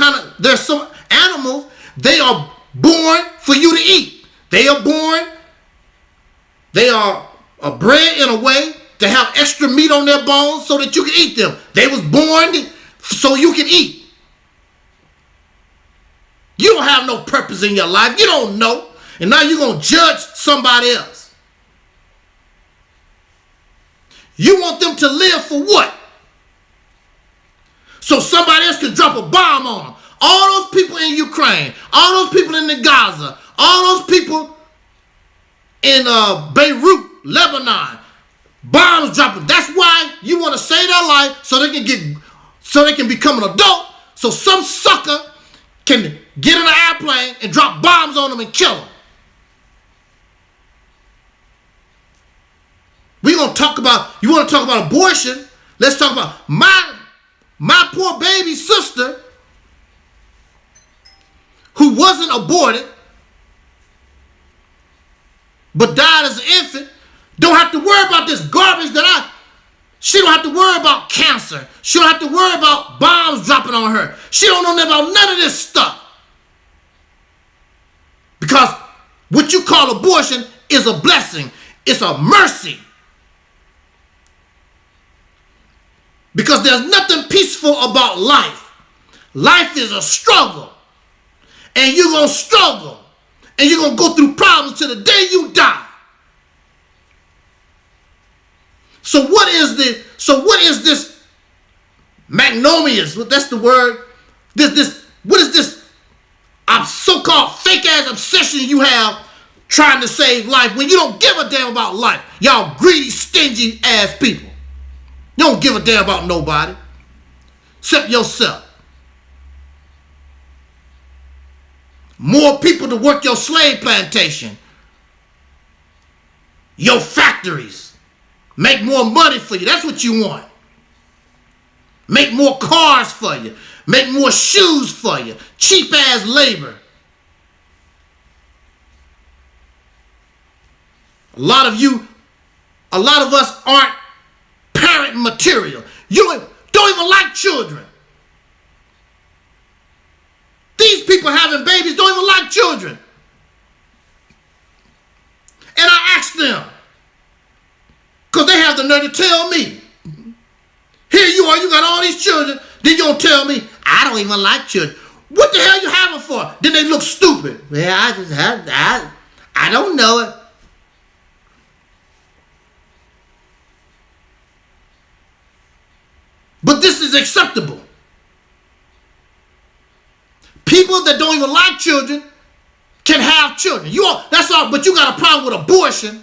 [SPEAKER 8] animals, they are born for you to eat. They are born. They are bred in a way to have extra meat on their bones so that you can eat them. They was born so you can eat. You don't have no purpose in your life. You don't know. And now you're going to judge somebody else. You want them to live for what? So somebody else can drop a bomb on them. All those people in Ukraine, all those people in the Gaza, all those people in Beirut, Lebanon, bombs dropping. That's why you want to save their life so they can become an adult. So some sucker can get in an airplane and drop bombs on them and kill them. You want to talk about abortion? Let's talk about my poor baby sister who wasn't aborted but died as an infant. Don't have to worry about this garbage she don't have to worry about cancer. She don't have to worry about bombs dropping on her. She don't know about none of this stuff. Because what you call abortion is a blessing. It's a mercy. Because there's nothing peaceful about life. Life is a struggle. And you're going to struggle. And you're going to go through problems till the day you die. So what is this magnanimous? That's the word. What is this so-called fake-ass obsession you have trying to save life when you don't give a damn about life? Y'all greedy, stingy ass people. You don't give a damn about nobody except yourself. More people to work your slave plantation, your factories. Make more money for you. That's what you want. Make more cars for you. Make more shoes for you. Cheap ass labor. A lot of us aren't parent material. You don't even like children. These people having babies don't even like children. And I asked them, because they have the nerve to tell me. Here you are, you got all these children, then you don't tell me, I don't even like children. What the hell you have them for? Then they look stupid. Well, I don't know it. But this is acceptable. People that don't even like children can have children. That's all, but you got a problem with abortion.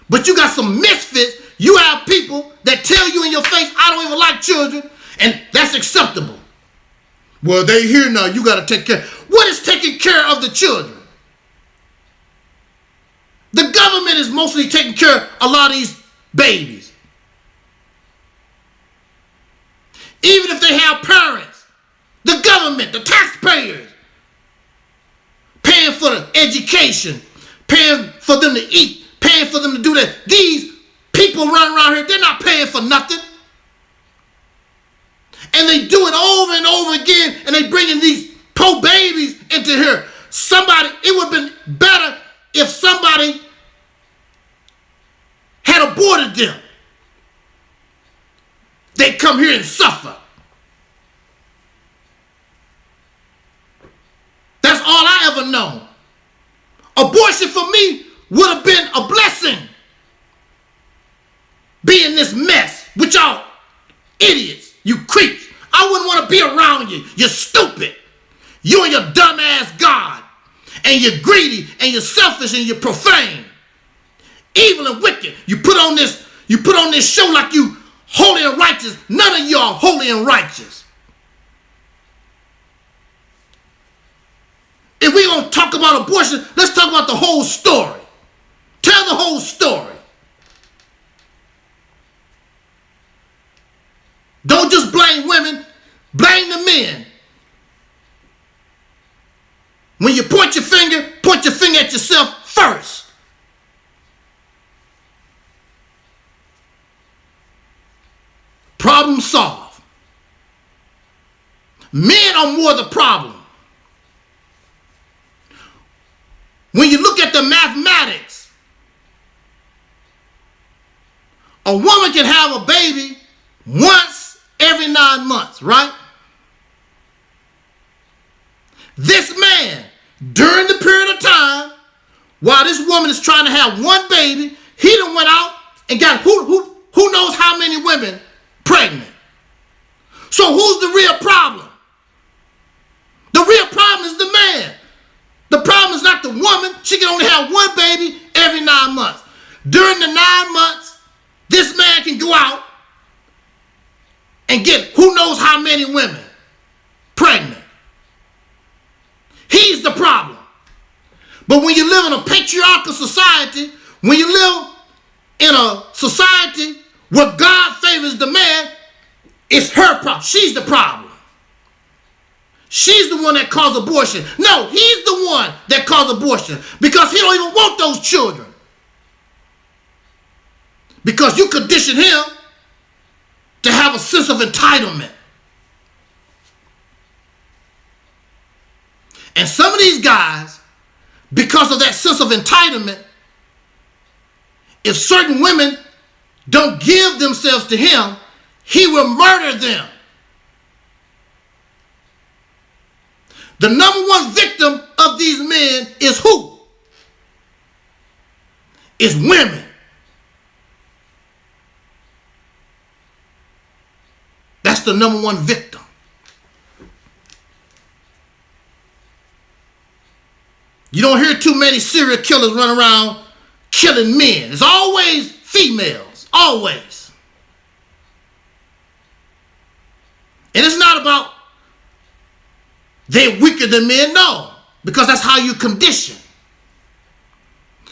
[SPEAKER 8] But you got some misfits. You have people that tell you in your face, I don't even like children, and that's acceptable. Well, they here now. You got to take care. What is taking care of the children? The government is mostly taking care of a lot of these babies. Even if they have parents, the government, the taxpayers, paying for the education, paying for them to eat, paying for them to do that. These people run around here, they're not paying for nothing. And they do it over and over again, and they bring in these poor babies into here. It would have been better if somebody had aborted them. They come here and suffer. That's all I ever known. Abortion for me would have been a blessing. Being this mess with y'all idiots, you creeps. I wouldn't want to be around you. You're stupid. You and your dumb ass God. And you're greedy and you're selfish and you're profane. Evil and wicked. You put on this show like you holy and righteous. None of y'all holy and righteous. If we're going to talk about abortion, let's talk about the whole story. Tell the whole story. Don't just blame women, blame the men. When you point your finger at yourself first. Problem solved. Men are more the problem. when you look at the mathematics, a woman can have a baby once every 9 months, right? This man, during the period of time, while this woman is trying to have one baby, he done went out and got who knows how many women pregnant. So who's the real problem? The real problem is the man. The problem is not the woman. She can only have one baby every 9 months. During the 9 months, this man can go out and get who knows how many women pregnant. He's the problem. But when you live in a patriarchal society, when you live in a society where God favors the man, it's her problem. She's the problem. She's the one that caused abortion. No, he's the one that caused abortion because he don't even want those children. Because you condition him to have a sense of entitlement. And some of these guys, because of that sense of entitlement, if certain women don't give themselves to him, he will murder them. The number one victim of these men is who? Is women. That's the number one victim. You don't hear too many serial killers run around killing men. It's always females. Always. And it's not about they're weaker than men. No. Because that's how you condition.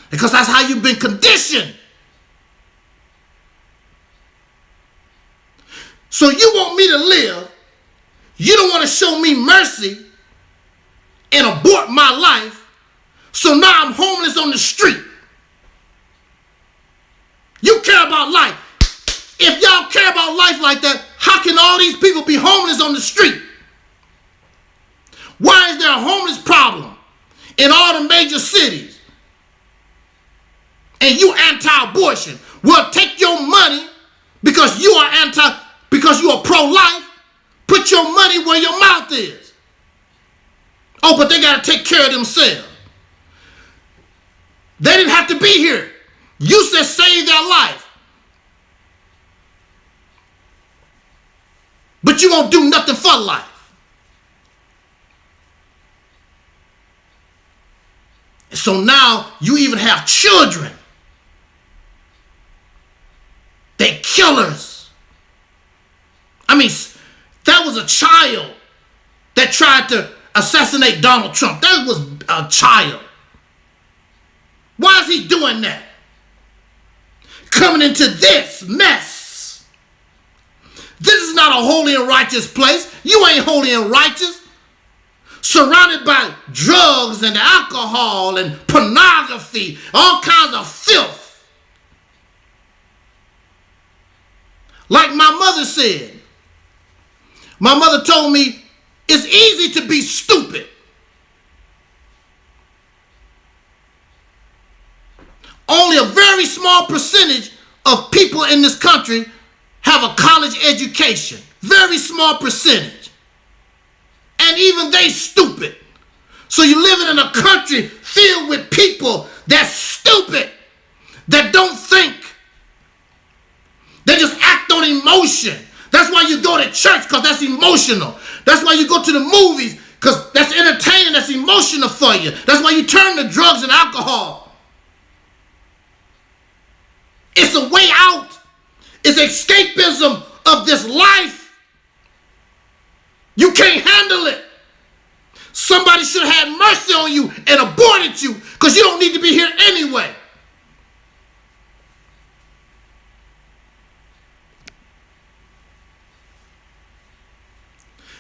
[SPEAKER 8] Because that's how you've been conditioned. So you want me to live. You don't want to show me mercy and abort my life. So now I'm homeless on the street. You care about life. If y'all care about life like that, how can all these people be homeless on the street? Why is there a homeless problem in all the major cities? And you anti-abortion. Well, take your money because you are pro-life. Put your money where your mouth is. Oh, but they got to take care of themselves. They didn't have to be here. You said save their life. But you won't do nothing for life. And so now you even have children. They killers. I mean, that was a child that tried to assassinate Donald Trump. That was a child. Why is he doing that? Coming into this mess. This is not a holy and righteous place. You ain't holy and righteous. Surrounded by drugs and alcohol and pornography, all kinds of filth. Like my mother said. My mother told me, it's easy to be stupid. Only a very small percentage of people in this country have a college education. Very small percentage. And even they stupid. So you're living in a country filled with people that's stupid, that don't think. They just act on emotion. That's why you go to church, because that's emotional. That's why you go to the movies, because that's entertaining, that's emotional for you. That's why you turn to drugs and alcohol. It's a way out. It's escapism of this life. You can't handle it. Somebody should have had mercy on you and aborted you because you don't need to be here anyway.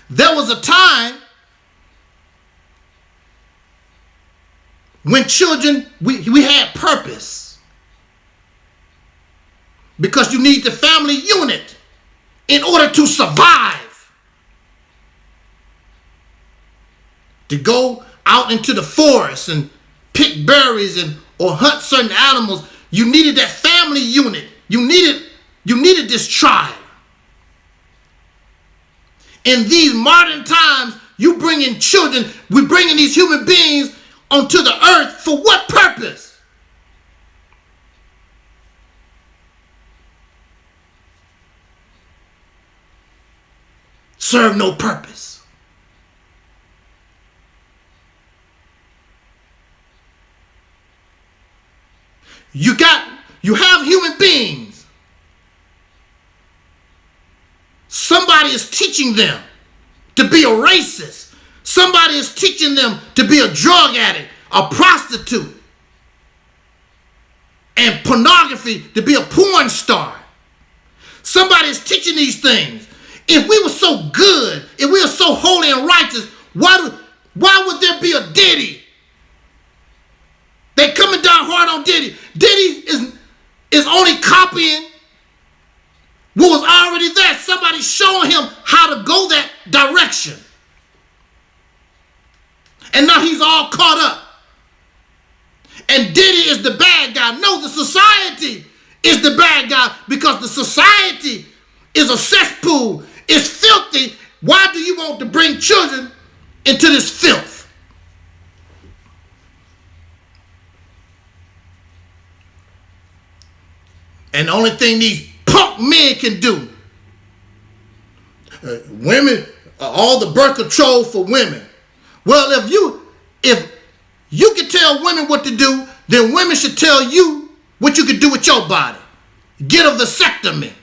[SPEAKER 8] There was a time when children, we had purpose. Because you need the family unit in order to survive. To go out into the forest and pick berries or hunt certain animals. You needed that family unit. You needed this tribe. In these modern times, you bring in children, we bringing these human beings onto the earth for what purpose? Serve no purpose. You have human beings. Somebody is teaching them to be a racist. Somebody is teaching them to be a drug addict, a prostitute, and pornography, to be a porn star. Somebody is teaching these things. If we were so good, if we were so holy and righteous, why would there be a Diddy? They coming down hard on Diddy. Diddy is only copying what was already there. Somebody showing him how to go that direction. And now he's all caught up. And Diddy is the bad guy. No, the society is the bad guy, because the society is a cesspool. It's filthy. Why do you want to bring children into this filth? And the only thing these punk men can do, women, all the birth control for women. Well, if you can tell women what to do, then women should tell you what you can do with your body. Get a vasectomy.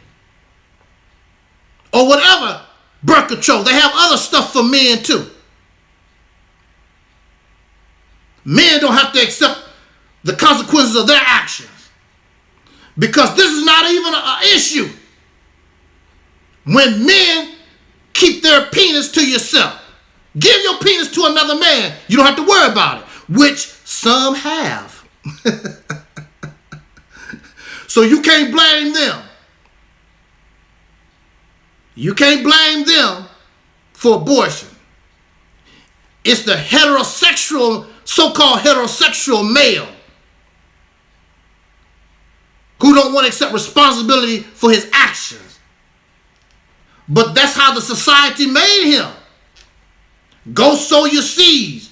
[SPEAKER 8] Or whatever birth control. They have other stuff for men too. Men don't have to accept the consequences of their actions, because this is not even an issue. When men keep their penis to yourself, give your penis to another man, you don't have to worry about it, which some have. So you can't blame them. You can't blame them for abortion. It's the heterosexual, so-called heterosexual male who don't want to accept responsibility for his actions. But that's how the society made him. Go sow your seeds.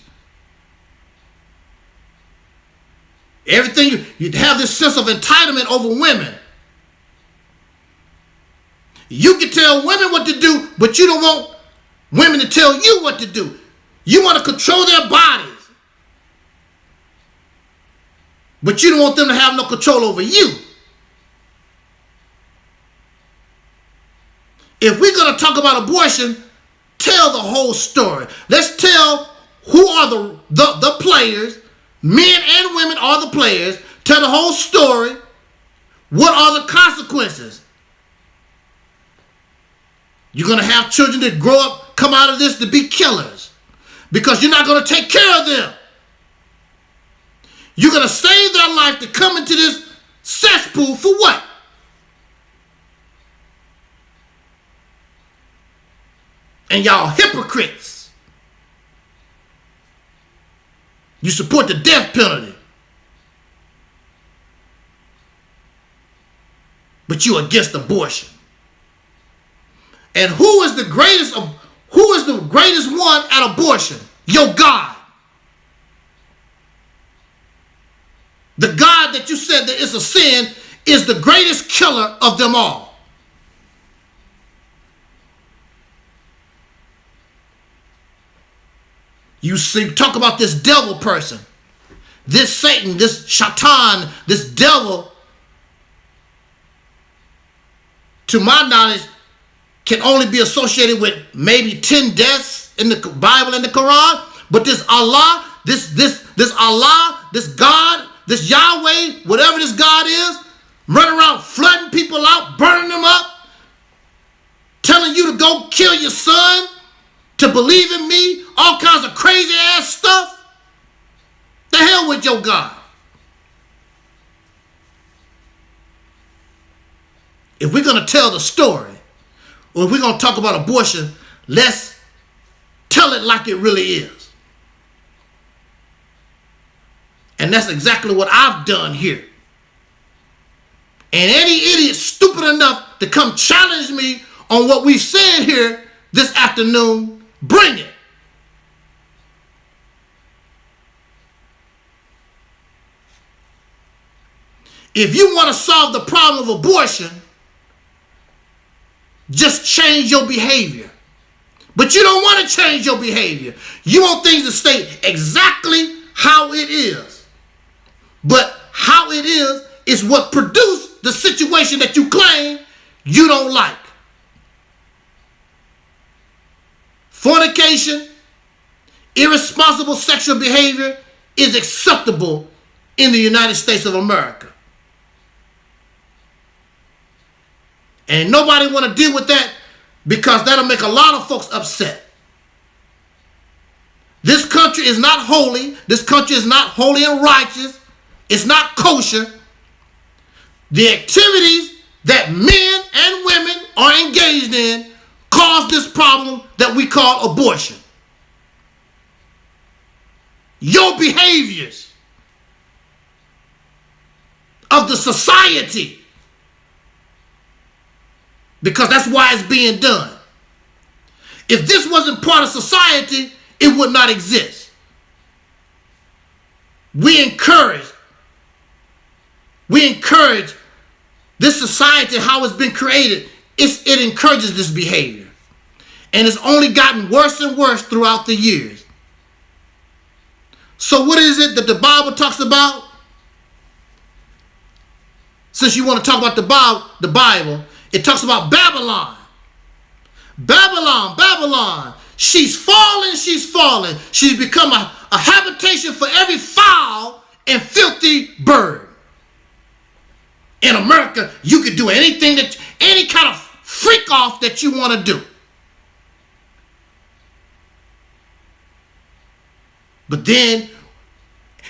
[SPEAKER 8] Everything, you have this sense of entitlement over women. You can tell women what to do, but you don't want women to tell you what to do. You want to control their bodies, but you don't want them to have no control over you. If we're going to talk about abortion, tell the whole story. Let's tell who are the players. Men and women are the players. Tell the whole story. What are the consequences? You're going to have children that grow up, come out of this to be killers, because you're not going to take care of them. You're going to save their life to come into this cesspool for what? And y'all hypocrites. You support the death penalty, but you against abortion. And who is the greatest one at abortion? Your God. The God that you said that is a sin is the greatest killer of them all. You see, talk about this devil person, this Satan, this Shaitan, this devil, to my knowledge, can only be associated with maybe 10 deaths in the Bible and the Quran. But this Allah, this Allah, this God, this Yahweh, whatever this God is, running around flooding people out, burning them up, telling you to go kill your son, to believe in me, all kinds of crazy ass stuff. The hell with your God. If we're going to tell the story, or if we're going to talk about abortion, let's tell it like it really is. And that's exactly what I've done here. And any idiot stupid enough to come challenge me on what we've said here this afternoon, bring it. If you want to solve the problem of abortion, just change your behavior. But you don't want to change your behavior. You want things to stay exactly how it is. But how it is what produced the situation that you claim you don't like. Fornication, irresponsible sexual behavior is acceptable in the United States of America. And nobody want to deal with that because that'll make a lot of folks upset. This country is not holy. This country is not holy and righteous. It's not kosher. The activities that men and women are engaged in cause this problem that we call abortion. Your behaviors of the society, because that's why it's being done. If this wasn't part of society, it would not exist. We encourage this society, how it's been created. It encourages this behavior. And it's only gotten worse and worse throughout the years. So what is it that the Bible talks about? Since you want to talk about the Bible, it talks about Babylon. Babylon. She's fallen. She's become a habitation for every foul and filthy bird. In America, you could do anything any kind of freak off that you want to do. But then,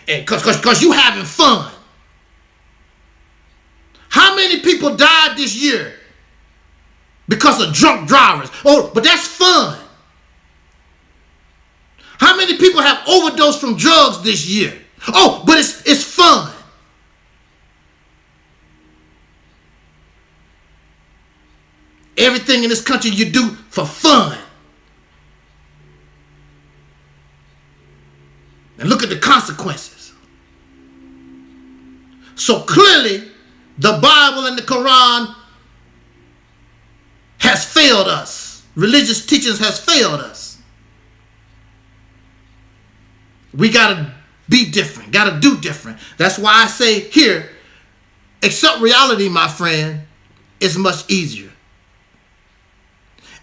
[SPEAKER 8] because you having fun. How many people died this year because of drunk drivers? Oh, but that's fun. How many people have overdosed from drugs this year? Oh, but it's fun. Everything in this country you do for fun. And look at the consequences. So clearly, the Bible and the Quran has failed us. Religious teachings has failed us. We got to be different, got to do different. That's why I say here, accept reality, my friend, is much easier.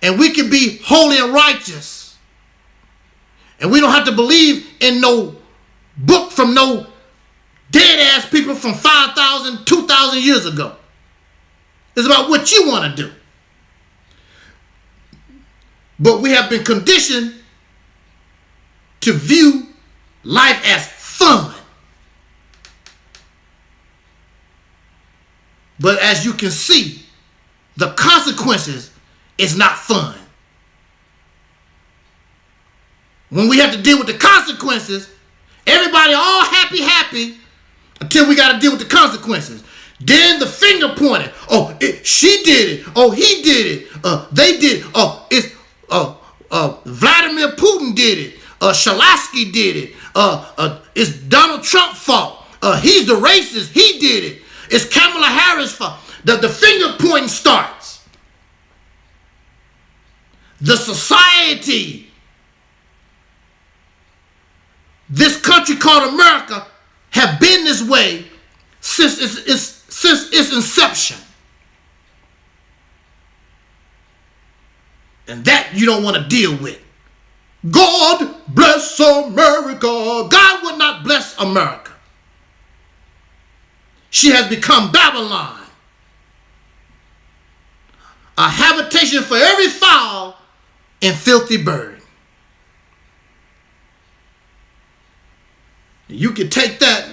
[SPEAKER 8] And we can be holy and righteous. And we don't have to believe in no book from no dead ass people from 5,000, 2,000 years ago. It's about what you want to do. But we have been conditioned to view life as fun. But as you can see, the consequences is not fun. When we have to deal with the consequences, everybody all happy until we got to deal with the consequences. Then the finger pointing. Oh, she did it. Oh, he did it. They did it. Oh, it's Vladimir Putin did it. Shalasky did it. It's Donald Trump's fault. He's the racist. He did it. It's Kamala Harris' fault. The finger pointing starts. The society, this country called America, have been this way since its inception. And that you don't want to deal with. God bless America. God would not bless America. She has become Babylon, a habitation for every foul and filthy bird. You can take that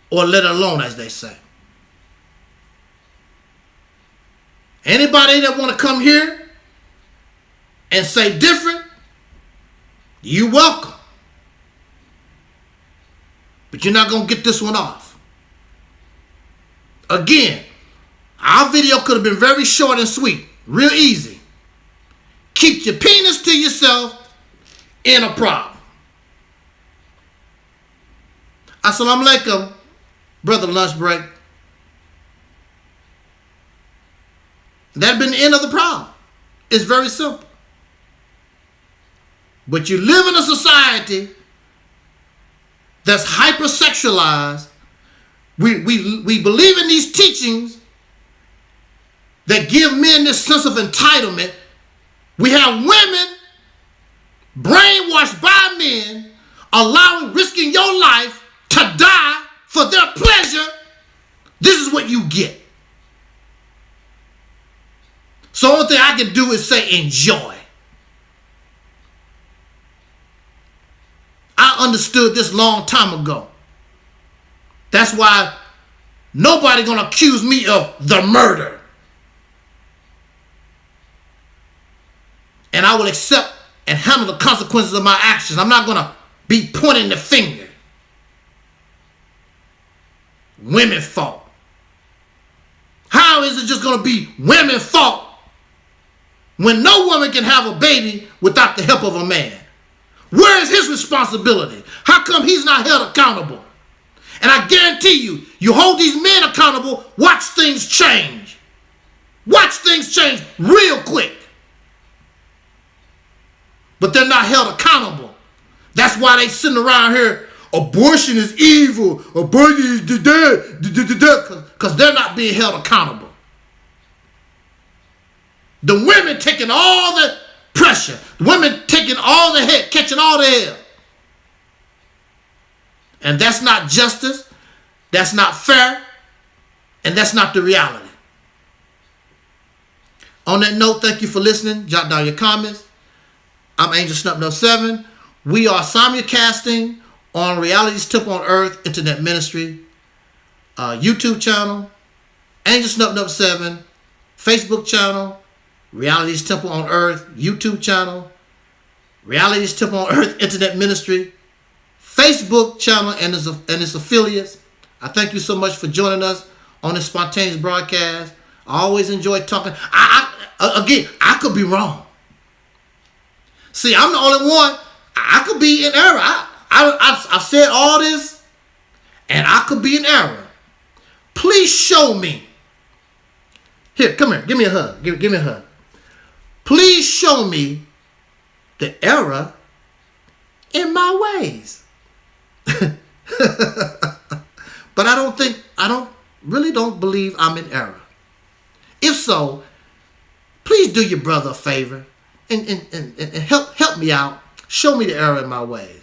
[SPEAKER 8] or let it alone, as they say. Anybody that want to come here and say different, you welcome. But you're not going to get this one off. Again, our video could have been very short and sweet. Real easy. Keep your penis to yourself, in a problem. Assalamu alaikum, brother lunch break. That'd been the end of the problem. It's very simple. But you live in a society that's hypersexualized. We believe in these teachings that give men this sense of entitlement. We have women brainwashed by men, risking your life to die for their pleasure. This is what you get. So the only thing I can do is say enjoy. I understood this long time ago. That's why nobody gonna accuse me of the murder. And I will accept and handle the consequences of my actions. I'm not gonna be pointing the finger. Women's fault. How is it just gonna be women's fault when no woman can have a baby without the help of a man? Where is his responsibility? How come he's not held accountable? And I guarantee you, you hold these men accountable, watch things change. Watch things change real quick. But they're not held accountable. That's why they sitting around here, abortion is evil, abortion is because they're not being held accountable. The women taking all the pressure. The women taking all the head, catching all the hell. And that's not justice. That's not fair. And that's not the reality. On that note, thank you for listening. Jot down your comments. I'm Angel Snub 07. We are simulcasting on Reality's Temple on Earth Internet Ministry, YouTube channel, Angel Snub 07, Facebook channel, Reality's Temple on Earth YouTube channel, Reality's Temple on Earth Internet Ministry, Facebook channel and its affiliates. I thank you so much for joining us on this spontaneous broadcast. I always enjoy talking. I could be wrong. See, I'm the only one. I could be in error. I've said all this, and I could be in error. Please show me. Here, come here. Give me a hug. Give me a hug. Please show me the error in my ways. But I don't really believe I'm in error. If so, please do your brother a favor and help me out. Show me the error in my ways.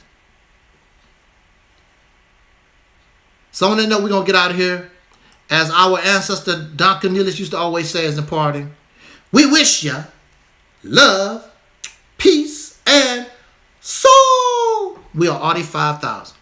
[SPEAKER 8] So on that note, we're going to get out of here. As our ancestor Don Cornelius used to always say as in parting, we wish you love, peace, and soul. We are Audi 5000.